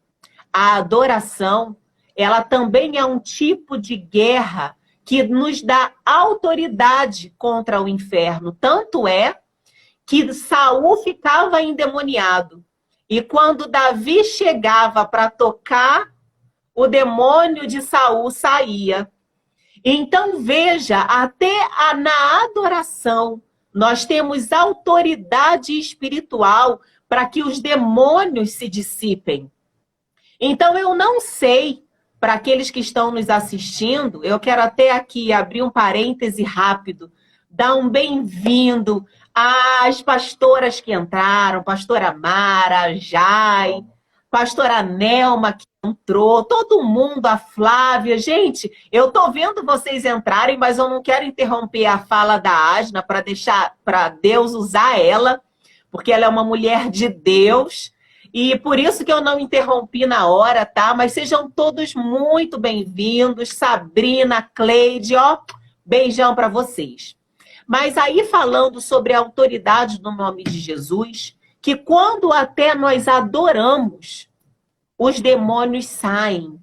A adoração, ela também é um tipo de guerra que nos dá autoridade contra o inferno. Tanto é que Saul ficava endemoniado. E quando Davi chegava para tocar, o demônio de Saul saía. Então, veja, até na adoração, nós temos autoridade espiritual para que os demônios se dissipem. Então, eu não sei, para aqueles que estão nos assistindo, eu quero até aqui abrir um parêntese rápido, dar um bem-vindo às pastoras que entraram, pastora Mara, Jai, pastora Nelma que entrou, todo mundo, a Flávia. Gente, eu tô vendo vocês entrarem, mas eu não quero interromper a fala da Adna para deixar para Deus usar ela, porque ela é uma mulher de Deus, e por isso que eu não interrompi na hora, tá? Mas sejam todos muito bem-vindos. Sabrina, Cleide, ó, beijão para vocês. Mas aí falando sobre a autoridade no nome de Jesus, que quando até nós adoramos, os demônios saem.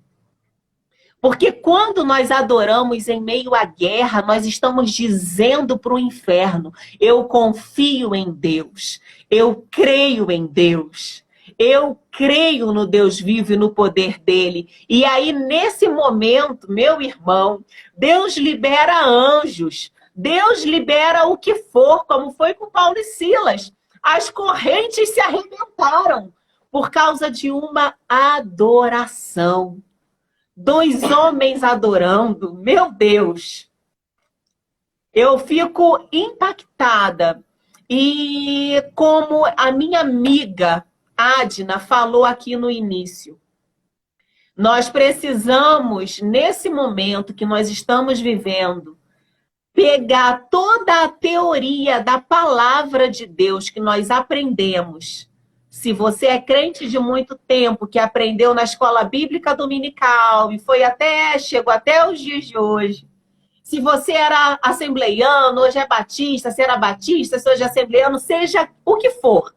Porque quando nós adoramos em meio à guerra, nós estamos dizendo para o inferno: eu confio em Deus, eu creio em Deus, eu creio no Deus vivo e no poder dele. E aí, nesse momento, meu irmão, Deus libera anjos, Deus libera o que for, como foi com Paulo e Silas. As correntes se arrebentaram por causa de uma adoração. 2 homens adorando, meu Deus. Eu fico impactada. E como a minha amiga Adna falou aqui no início, nós precisamos, nesse momento que nós estamos vivendo, pegar toda a teoria da palavra de Deus que nós aprendemos. Se você é crente de muito tempo, que aprendeu na escola bíblica dominical e chegou até os dias de hoje. Se você era assembleiano, hoje é batista, se era batista, se hoje é assembleiano, seja o que for.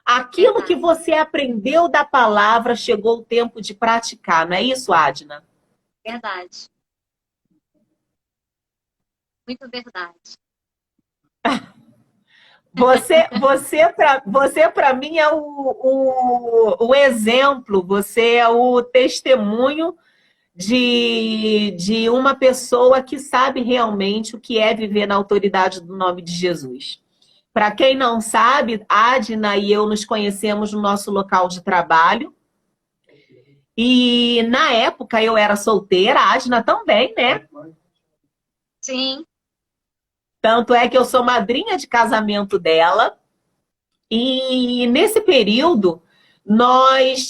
Aquilo que você aprendeu da palavra, chegou o tempo de praticar, não é isso, Adna? Verdade. Muito verdade. Você para mim é o exemplo, você é o testemunho de uma pessoa que sabe realmente o que é viver na autoridade do nome de Jesus. Para quem não sabe, Adna e eu nos conhecemos no nosso local de trabalho. E na época eu era solteira, a Adna também, né? Sim. Tanto é que eu sou madrinha de casamento dela. E nesse período,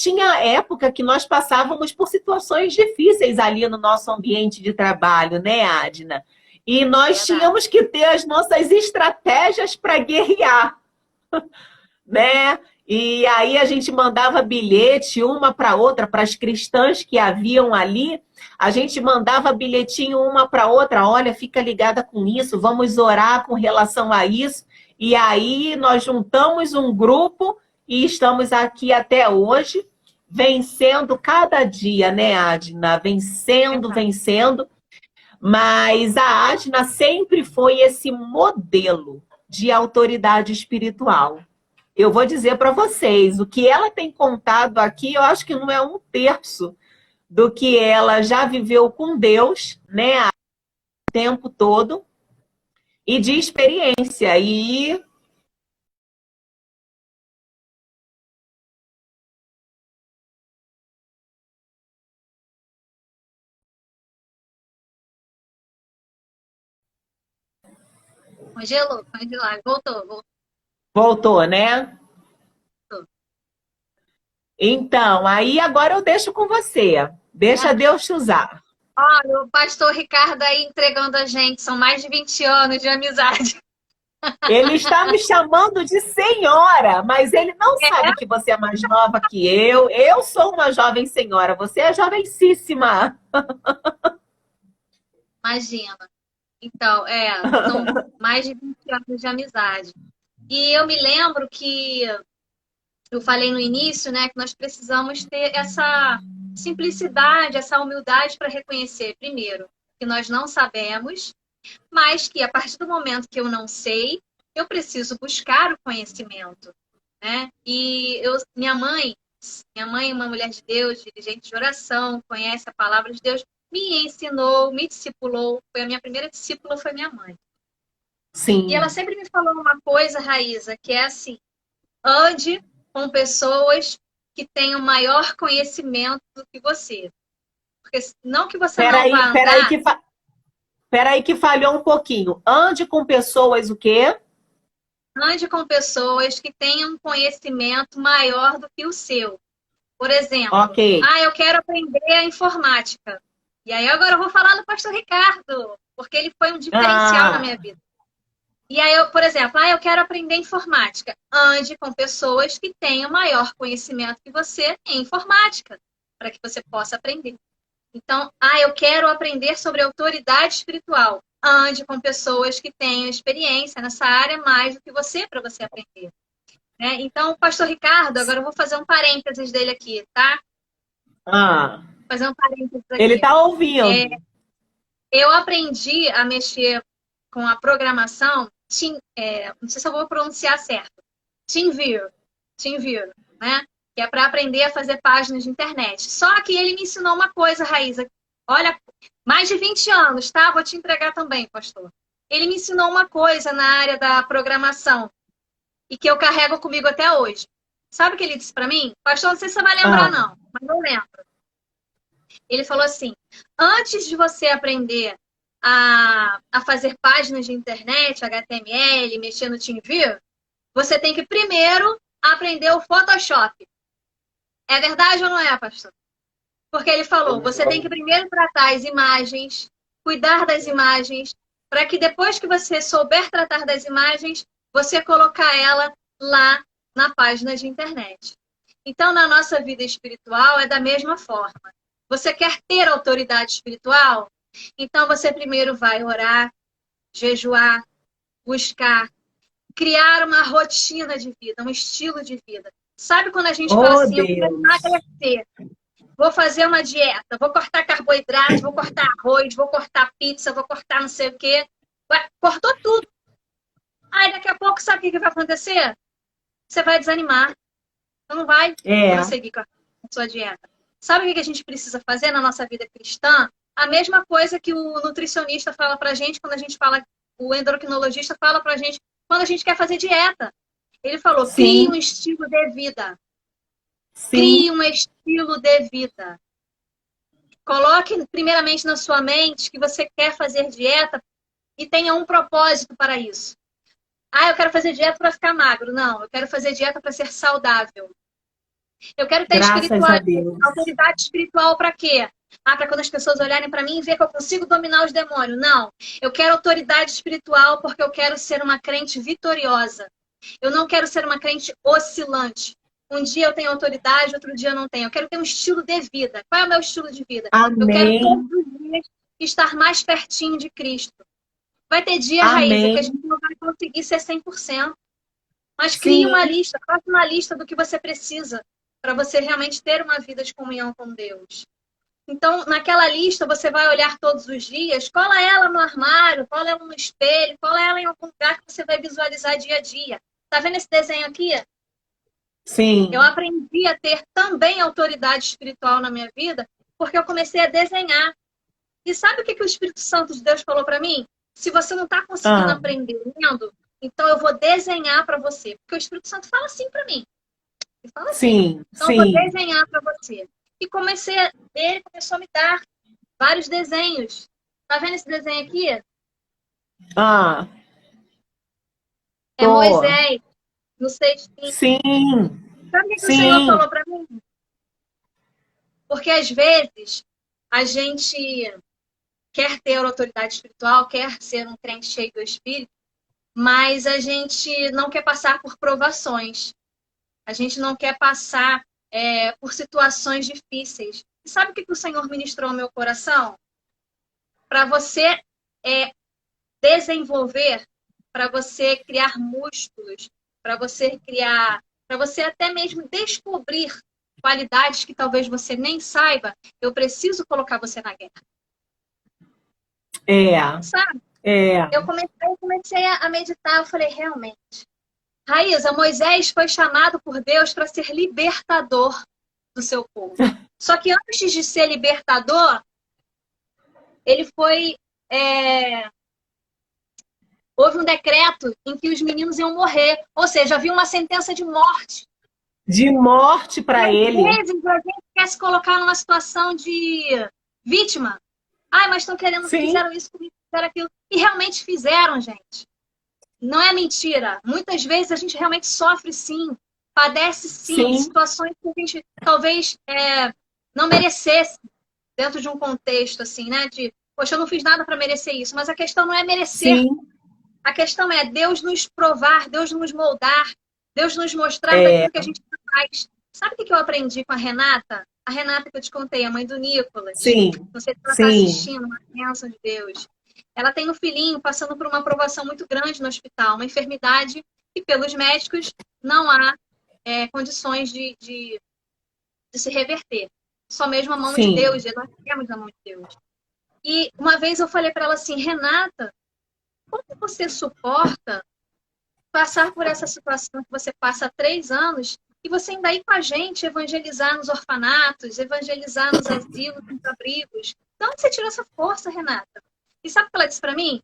tinha época que nós passávamos por situações difíceis ali no nosso ambiente de trabalho, né, Adna? E nós tínhamos que ter as nossas estratégias para guerrear, né? E aí a gente mandava bilhete uma para outra, para as cristãs que haviam ali, a gente mandava bilhetinho uma para outra, olha, fica ligada com isso, vamos orar com relação a isso. E aí nós juntamos um grupo e estamos aqui até hoje, vencendo cada dia, né, Adna? Vencendo. Mas a Adna sempre foi esse modelo de autoridade espiritual. Eu vou dizer para vocês, o que ela tem contado aqui, eu acho que não é um terço do que ela já viveu com Deus, né, o tempo todo, e de experiência. E Congelou. Voltou. voltou, né? Então, aí agora eu deixo com você. Deixa Deus te usar. Olha, o pastor Ricardo aí entregando a gente, são mais de 20 anos de amizade. Ele está me chamando de senhora, mas ele não sabe que você é mais nova que eu. Eu sou uma jovem senhora, você é jovencíssima. Imagina. Então, são mais de 20 anos de amizade. E eu me lembro que eu falei no início, né, que nós precisamos ter essa simplicidade, essa humildade para reconhecer, primeiro, que nós não sabemos, mas que a partir do momento que eu não sei, eu preciso buscar o conhecimento, né? E minha mãe é uma mulher de Deus, dirigente de oração, conhece a palavra de Deus, me ensinou, me discipulou. A minha primeira discípula foi minha mãe. Sim. E ela sempre me falou uma coisa, Raíza, que é assim: ande com pessoas que tenham maior conhecimento do que você. Porque não que você não vá andar... Peraí que falhou um pouquinho. Ande com pessoas o quê? Ande com pessoas que tenham um conhecimento maior do que o seu. Por exemplo, eu quero aprender a informática. E aí agora eu vou falar do pastor Ricardo, porque ele foi um diferencial na minha vida. E aí, por exemplo, eu quero aprender informática. Ande com pessoas que tenham maior conhecimento que você em informática, para que você possa aprender. Então, eu quero aprender sobre autoridade espiritual. Ande com pessoas que tenham experiência nessa área mais do que você, para você aprender. Né? Então, o pastor Ricardo, agora eu vou fazer um parênteses dele aqui, tá? Fazer um parênteses aqui. Ele está ouvindo. Eu aprendi a mexer com a programação, não sei se eu vou pronunciar certo, TeamViewer, né? Que é para aprender a fazer páginas de internet. Só que ele me ensinou uma coisa, Raíza. Olha, mais de 20 anos, tá? Vou te entregar também, pastor. Ele me ensinou uma coisa na área da programação e que eu carrego comigo até hoje. Sabe o que ele disse para mim? Pastor, não sei se você vai lembrar, não, mas eu lembro. Ele falou assim: antes de você aprender a fazer páginas de internet, HTML, mexer no TeamViewer, você tem que primeiro aprender o Photoshop. É verdade ou não é, pastor? Porque ele falou, você tem que primeiro tratar as imagens, cuidar das imagens, para que depois que você souber tratar das imagens, você colocar ela lá na página de internet. Então, na nossa vida espiritual, é da mesma forma. Você quer ter autoridade espiritual? Então, você primeiro vai orar, jejuar, buscar, criar uma rotina de vida, um estilo de vida. Sabe quando a gente fala Oh, assim, eu quero Deus. emagrecer, vou fazer uma dieta, vou cortar carboidrato, vou cortar arroz, vou cortar pizza, vou cortar não sei o quê. Cortou tudo. Aí daqui a pouco, sabe o que vai acontecer? Você vai desanimar. Você não vai É, prosseguir com a sua dieta. Sabe o que a gente precisa fazer na nossa vida cristã? A mesma coisa que o nutricionista fala pra gente quando a gente fala, o endocrinologista fala pra gente quando a gente quer fazer dieta. Ele falou, crie um sim, estilo de vida. sim, Crie um estilo de vida. Coloque primeiramente na sua mente que você quer fazer dieta e tenha um propósito para isso. Ah, eu quero fazer dieta para ficar magro. Não, eu quero fazer dieta para ser saudável. Eu quero ter graças a Deus. autoridade espiritual para quê? Ah, para quando as pessoas olharem para mim e ver que eu consigo dominar os demônios. Não, eu quero autoridade espiritual porque eu quero ser uma crente vitoriosa. Eu não quero ser uma crente oscilante. Um dia eu tenho autoridade, outro dia eu não tenho. Eu quero ter um estilo de vida. Qual é o meu estilo de vida? Eu quero Amém, todos os dias estar mais pertinho de Cristo. Vai ter dia, Raíza, que a amém. gente não vai conseguir ser 100%. Mas crie uma Sim, lista, faça uma lista do que você precisa para você realmente ter uma vida de comunhão com Deus. Então, naquela lista, você vai olhar todos os dias, cola ela no armário, cola ela no espelho, cola ela em algum lugar que você vai visualizar dia a dia. Tá vendo esse desenho aqui? Eu sim. aprendi a ter também autoridade espiritual na minha vida porque eu comecei a desenhar. E sabe o que o Espírito Santo de Deus falou para mim? Se você não está conseguindo Ah, aprender lendo, então eu vou desenhar para você. Porque o Espírito Santo fala assim para mim. Ele fala assim. sim, Então eu vou sim. desenhar para você. E ele começou a me dar vários desenhos. Tá vendo esse desenho aqui? Ah, É tô. Moisés, no cestinho. Sim, Sabe o que o Senhor sim. falou para mim? Porque às vezes a gente quer ter autoridade espiritual, quer ser um crente cheio do Espírito, mas a gente não quer passar por provações. A gente não quer passar por situações difíceis. E sabe o que o Senhor ministrou ao meu coração? Para você desenvolver, para você criar músculos, para você até mesmo descobrir qualidades que talvez você nem saiba, eu preciso colocar você na guerra. É, Sabe? é. Eu comecei a meditar, eu falei, realmente. Raíza, Moisés foi chamado por Deus para ser libertador do seu povo. Só que antes de ser libertador, ele foi. Houve um decreto em que os meninos iam morrer. Ou seja, havia uma sentença de morte. De morte E para às ele. vezes a gente quer se colocar numa situação de vítima. Ai, mas estão querendo, Sim, fizeram isso comigo, fizeram aquilo. E realmente fizeram, gente. Não é mentira. Muitas vezes a gente realmente sofre sim, padece sim, sim, situações que a gente talvez não merecesse dentro de um contexto assim, né? De, poxa, eu não fiz nada para merecer isso. Mas a questão não é merecer. sim. A questão é Deus nos provar, Deus nos moldar, Deus nos mostrar É, daquilo que a gente faz. Sabe o que eu aprendi com a Renata? A Renata que eu te contei, a mãe do Nicolas. sim, Não sei se ela está sim, assistindo, uma bênção de Deus. Ela tem um filhinho passando por uma aprovação muito grande no hospital, uma enfermidade que, pelos médicos, não há condições de se reverter. Só mesmo a mão de sim. Deus, e nós temos a mão de Deus. E uma vez eu falei para ela assim, Renata, como você suporta passar por essa situação que você passa há 3 anos e você ainda ir com a gente evangelizar nos orfanatos, evangelizar nos asilos, nos abrigos? De onde você tirou essa força, Renata? E sabe o que ela disse para mim?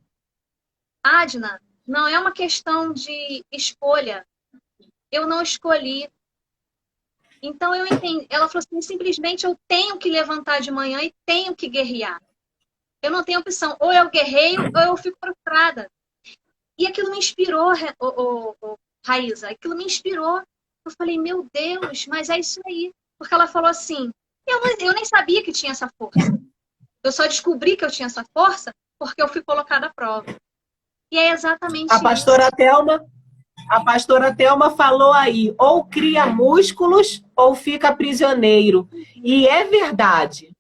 Adna, não é uma questão de escolha. Eu não escolhi. Então eu entendi. Ela falou assim, simplesmente eu tenho que levantar de manhã e tenho que guerrear. Eu não tenho opção. Ou eu guerreio ou eu fico frustrada. E aquilo me inspirou, Raíza. Aquilo me inspirou. Eu falei, meu Deus, mas é isso aí. Porque ela falou assim, eu nem sabia que tinha essa força. Eu só descobri que eu tinha essa força porque eu fui colocada à prova. E é exatamente A isso. pastora Thelma falou aí, ou cria músculos ou fica prisioneiro. E é verdade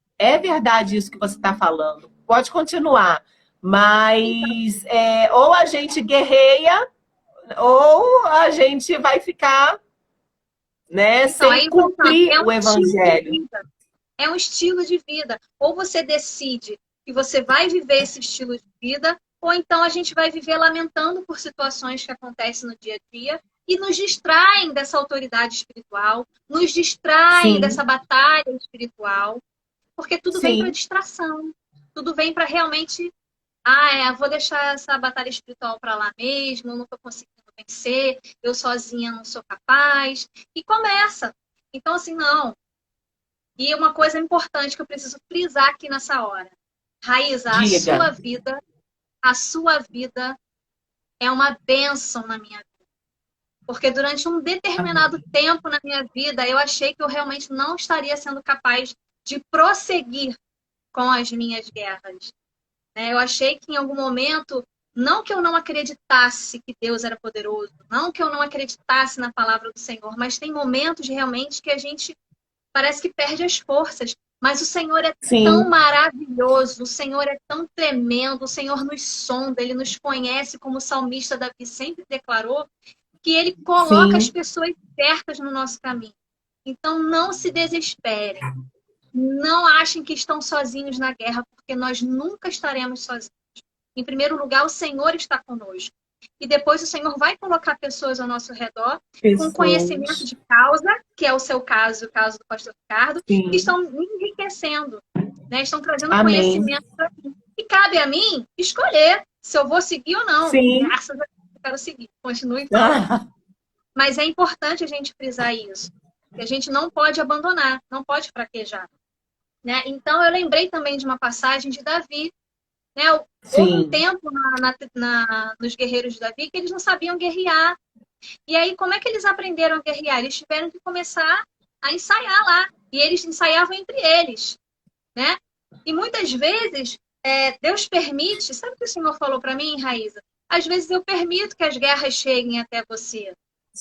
isso que você está falando. Pode continuar, mas ou a gente guerreia ou a gente vai ficar, né, Então, é sem importante, cumprir é um o estilo de evangelho. vida. É um estilo de vida. Ou você decide que você vai viver esse estilo de vida, ou então a gente vai viver lamentando por situações que acontecem no dia a dia e nos distraem dessa autoridade espiritual, nos distraem Sim, dessa batalha espiritual, porque tudo vem para sim, distração. Tudo vem para realmente, vou deixar essa batalha espiritual para lá mesmo, não estou conseguindo vencer, eu sozinha não sou capaz. E começa. Então, assim, não. E uma coisa importante que eu preciso frisar aqui nessa hora. Raíza, diga. a sua vida é uma bênção na minha vida. Porque durante um determinado tempo na minha vida, eu achei que eu realmente não estaria sendo capaz de prosseguir com as minhas guerras. Eu achei que em algum momento, não que eu não acreditasse que Deus era poderoso, não que eu não acreditasse na palavra do Senhor, mas tem momentos realmente que a gente parece que perde as forças. Mas o Senhor é tão Sim, maravilhoso, o Senhor é tão tremendo, o Senhor nos sonda, Ele nos conhece, como o salmista Davi sempre declarou, que Ele coloca as sim. pessoas certas no nosso caminho. Então não se desesperem, não achem que estão sozinhos na guerra, porque nós nunca estaremos sozinhos. Em primeiro lugar, o Senhor está conosco. E depois o Senhor vai colocar pessoas ao nosso redor com conhecimento Pessoas. de causa, que é o seu caso, o caso do pastor Ricardo, que Sim. estão me enriquecendo, né? Estão trazendo Amém. conhecimento para mim. E cabe a mim escolher se eu vou seguir ou não. Sim. Graças a Deus, eu quero seguir. Continue falando. Mas é importante a gente frisar isso. Que a gente não pode abandonar, não pode fraquejar. Né? Então, eu lembrei também de uma passagem de Davi. Né? Houve um Sim. tempo nos guerreiros de Davi que eles não sabiam guerrear. E aí, como é que eles aprenderam a guerrear? Eles tiveram que começar a ensaiar lá. E eles ensaiavam entre eles. Né? E muitas vezes, Deus permite... Sabe o que o Senhor falou para mim, Raíza? Às vezes eu permito que as guerras cheguem até você.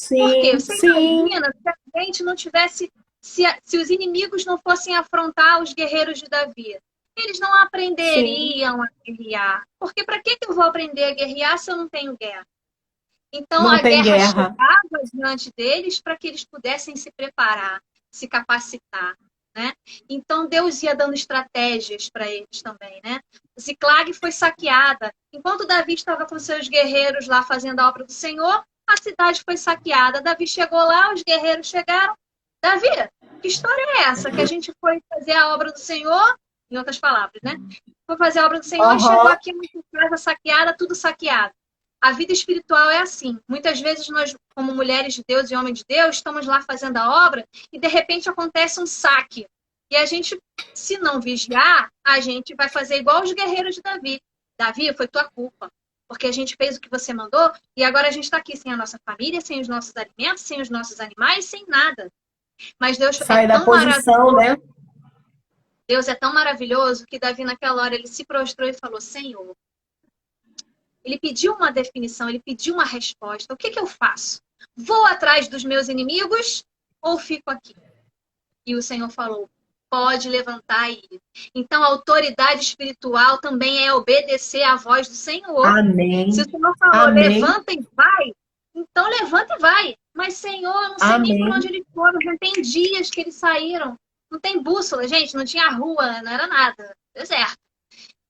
Por quê? Sim, Você sim, imagina se a gente não tivesse... Se os inimigos não fossem afrontar os guerreiros de Davi, eles não sim. aprenderiam a guerrear. Porque para que eu vou aprender a guerrear se eu não tenho guerra? Então Não a tem guerra guerra. chegava diante deles para que eles pudessem se preparar, se capacitar. Né? Então Deus ia dando estratégias para eles também. Né? Ziclag foi saqueada. Enquanto Davi estava com seus guerreiros lá fazendo a obra do Senhor, a cidade foi saqueada. Davi chegou lá, os guerreiros chegaram. Davi, que história é essa? Que a gente foi fazer a obra do Senhor, em outras palavras, né? Foi fazer a obra do Senhor e chegou Aham. aqui uma casa saqueada, tudo saqueado. A vida espiritual é assim. Muitas vezes nós, como mulheres de Deus e homens de Deus, estamos lá fazendo a obra e de repente acontece um saque. E a gente, se não vigiar, a gente vai fazer igual os guerreiros de Davi. Davi, foi tua culpa. Porque a gente fez o que você mandou e agora a gente está aqui sem a nossa família, sem os nossos alimentos, sem os nossos animais, sem nada. Mas Deus é Sai da tão posição, maravilhoso. né? Deus é tão maravilhoso que Davi, naquela hora, ele se prostrou e falou: Senhor. Ele pediu uma definição, ele pediu uma resposta. O que eu faço? Vou atrás dos meus inimigos ou fico aqui? E o Senhor falou: pode levantar e ir. Então, a autoridade espiritual também é obedecer à voz do Senhor. Se Amém. o Senhor falou, Amém. levanta e vai, então levanta e vai. Mas, Senhor, eu não sei nem por onde Amém. eles foram, já tem dias que eles saíram. Não tem bússola, gente, não tinha rua, não era nada. Deserto.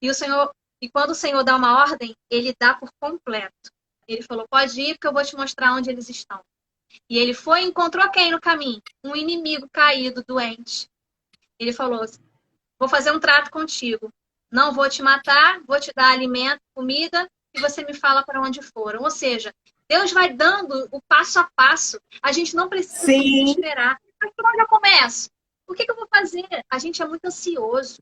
E o Senhor, e quando o Senhor dá uma ordem, ele dá por completo. Ele falou, pode ir, que eu vou te mostrar onde eles estão. E ele foi e encontrou quem no caminho? Um inimigo caído, doente. Ele falou, vou fazer um trato contigo. Não vou te matar, vou te dar alimento, comida, e você me fala para onde foram. Ou seja, Deus vai dando o passo a passo. A gente não precisa se Sim, desesperar. Mas por onde eu começo? O que eu vou fazer? A gente é muito ansioso.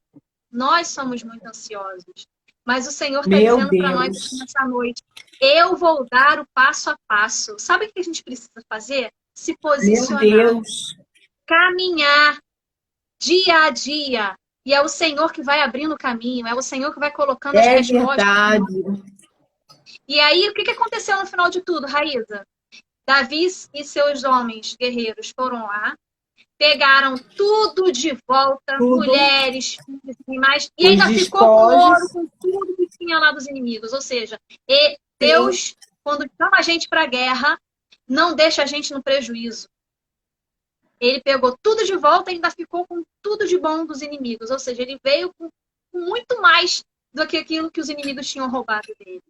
Nós somos muito ansiosos. Mas o Senhor está meu dizendo para nós aqui Deus. nessa noite, eu vou dar o passo a passo. Sabe o que a gente precisa fazer? Se Meu posicionar, Deus. caminhar dia a dia E é o Senhor que vai abrindo o caminho, é o Senhor que vai colocando as É respostas. verdade. E aí, o que aconteceu no final de tudo, Raíza? Davi e seus homens guerreiros foram lá, pegaram tudo de volta, Tudo, mulheres, filhos, animais, e os ainda ficou com ouro, despojos, com tudo que tinha lá dos inimigos. Ou seja, sim, Deus, quando chama a gente para a guerra, não deixa a gente no prejuízo. Ele pegou tudo de volta e ainda ficou com tudo de bom dos inimigos. Ou seja, ele veio com muito mais do que aquilo que os inimigos tinham roubado dele.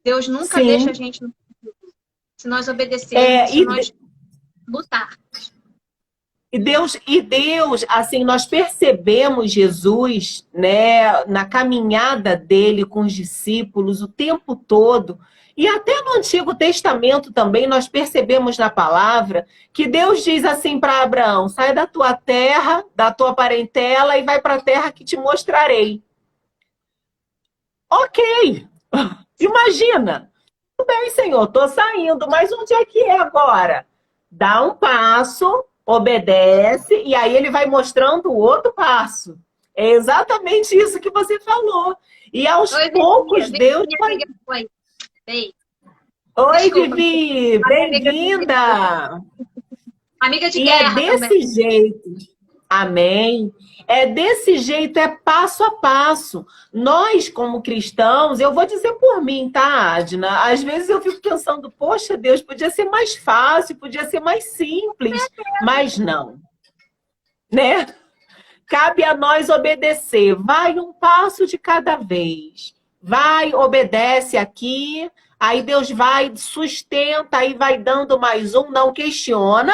Deus nunca deixa a sim. gente no prejuízo. Se nós obedecermos, É, se nós lutar. e Deus, assim, nós percebemos Jesus, né, na caminhada dele com os discípulos o tempo todo, e até no Antigo Testamento também nós percebemos na palavra que Deus diz assim para Abraão: sai da tua terra, da tua parentela e vai para a terra que te mostrarei. Ok, imagina. Tudo bem, Senhor, estou saindo, mas onde é que é agora? Dá um passo, obedece, e aí ele vai mostrando o outro passo. É exatamente isso que você falou. E aos Oi, poucos, Vivi. Deus Minha vai. amiga foi. Ei, Oi, desculpa. Vivi, A minha amiga Vivi. bem-vinda! Amiga de E é guerra também. desse jeito. Amém. É desse jeito, é passo a passo. Nós, como cristãos, eu vou dizer por mim, tá, Adna? Às vezes eu fico pensando, poxa, Deus, podia ser mais fácil, podia ser mais simples, mas não, né? Cabe a nós obedecer. Vai um passo de cada vez. Vai, obedece aqui, aí Deus vai, sustenta, aí vai dando mais um, não questiona,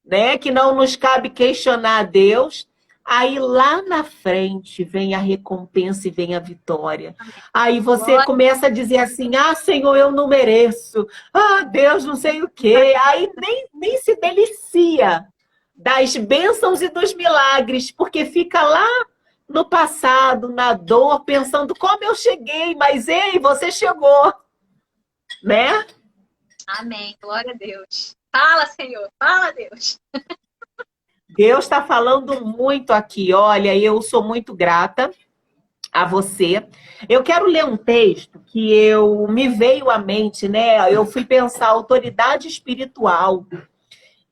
né? Que não nos cabe questionar a Deus. Aí lá na frente vem a recompensa e vem a vitória. Aí você Glória começa a dizer assim: ah, Senhor, eu não mereço. Ah, Deus, não sei o quê. Aí nem se delicia das bênçãos e dos milagres, porque fica lá no passado, na dor, pensando como eu cheguei, mas ei, você chegou, né? Amém. Glória a Deus. Fala, Senhor. Fala, Deus. Deus está falando muito aqui. Olha, eu sou muito grata a você. Eu quero ler um texto que eu me veio à mente, né? Eu fui pensar autoridade espiritual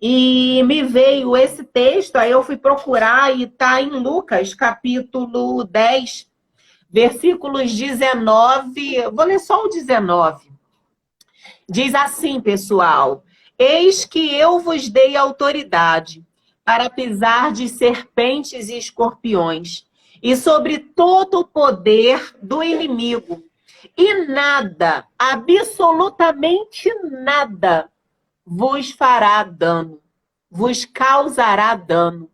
e me veio esse texto, aí eu fui procurar e está em Lucas, capítulo 10, versículos 19. Vou ler só o 19. Diz assim, pessoal: eis que eu vos dei autoridade para pisar de serpentes e escorpiões, e sobre todo o poder do inimigo. E nada, absolutamente nada, vos fará dano, vos causará dano.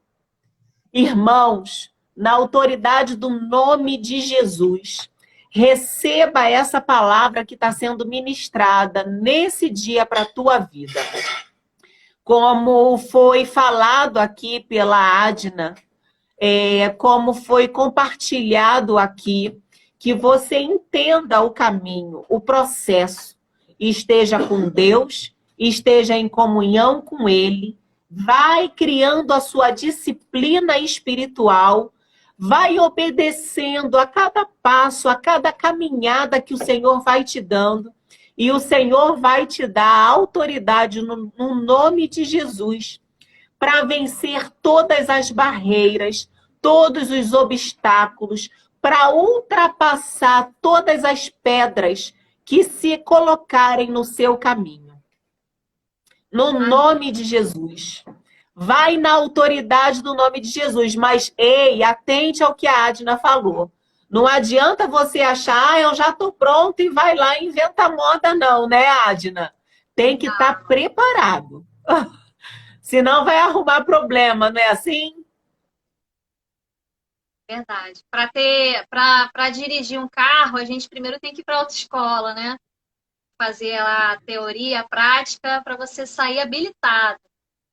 Irmãos, na autoridade do nome de Jesus, receba essa palavra que está sendo ministrada nesse dia para a tua vida. Como foi falado aqui pela Adna, como foi compartilhado aqui, que você entenda o caminho, o processo, esteja com Deus, esteja em comunhão com Ele, vai criando a sua disciplina espiritual, vai obedecendo a cada passo, a cada caminhada que o Senhor vai te dando, e o Senhor vai te dar autoridade no nome de Jesus para vencer todas as barreiras, todos os obstáculos, para ultrapassar todas as pedras que se colocarem no seu caminho. No nome de Jesus. Vai na autoridade do nome de Jesus, mas ei, atente ao que a Adna falou. Não adianta você achar, eu já estou pronto e vai lá e inventa moda, não, né, Adna? Tem que estar preparado. Senão vai arrumar problema, não é assim? Verdade. Para dirigir um carro, a gente primeiro tem que ir para autoescola, né? Fazer lá a teoria, a prática, para você sair habilitado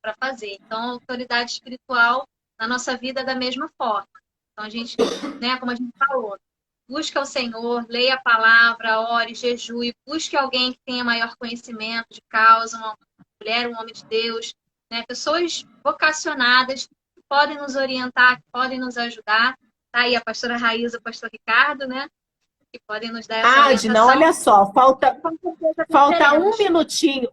para fazer. Então, a autoridade espiritual na nossa vida é da mesma forma. Então, a gente, né, como a gente falou, busca o Senhor, leia a palavra, ore, jejue, busque alguém que tenha maior conhecimento de causa, uma mulher, um homem de Deus, né, pessoas vocacionadas podem nos orientar, que podem nos ajudar. Tá aí a pastora Raíza, o pastor Ricardo, né? Que podem nos dar essa Adna, orientação. olha só, falta Teremos. um minutinho,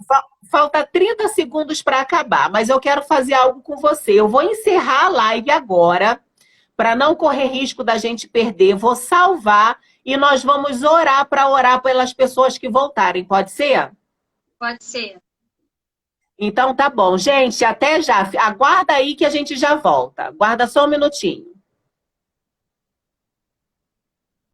falta 30 segundos para acabar, mas eu quero fazer algo com você. Eu vou encerrar a live agora, para não correr risco da gente perder. Vou salvar e nós vamos orar pelas pessoas que voltarem. Pode ser? Pode ser. Então tá bom. Gente, até já. Aguarda aí que a gente já volta. Aguarda só um minutinho.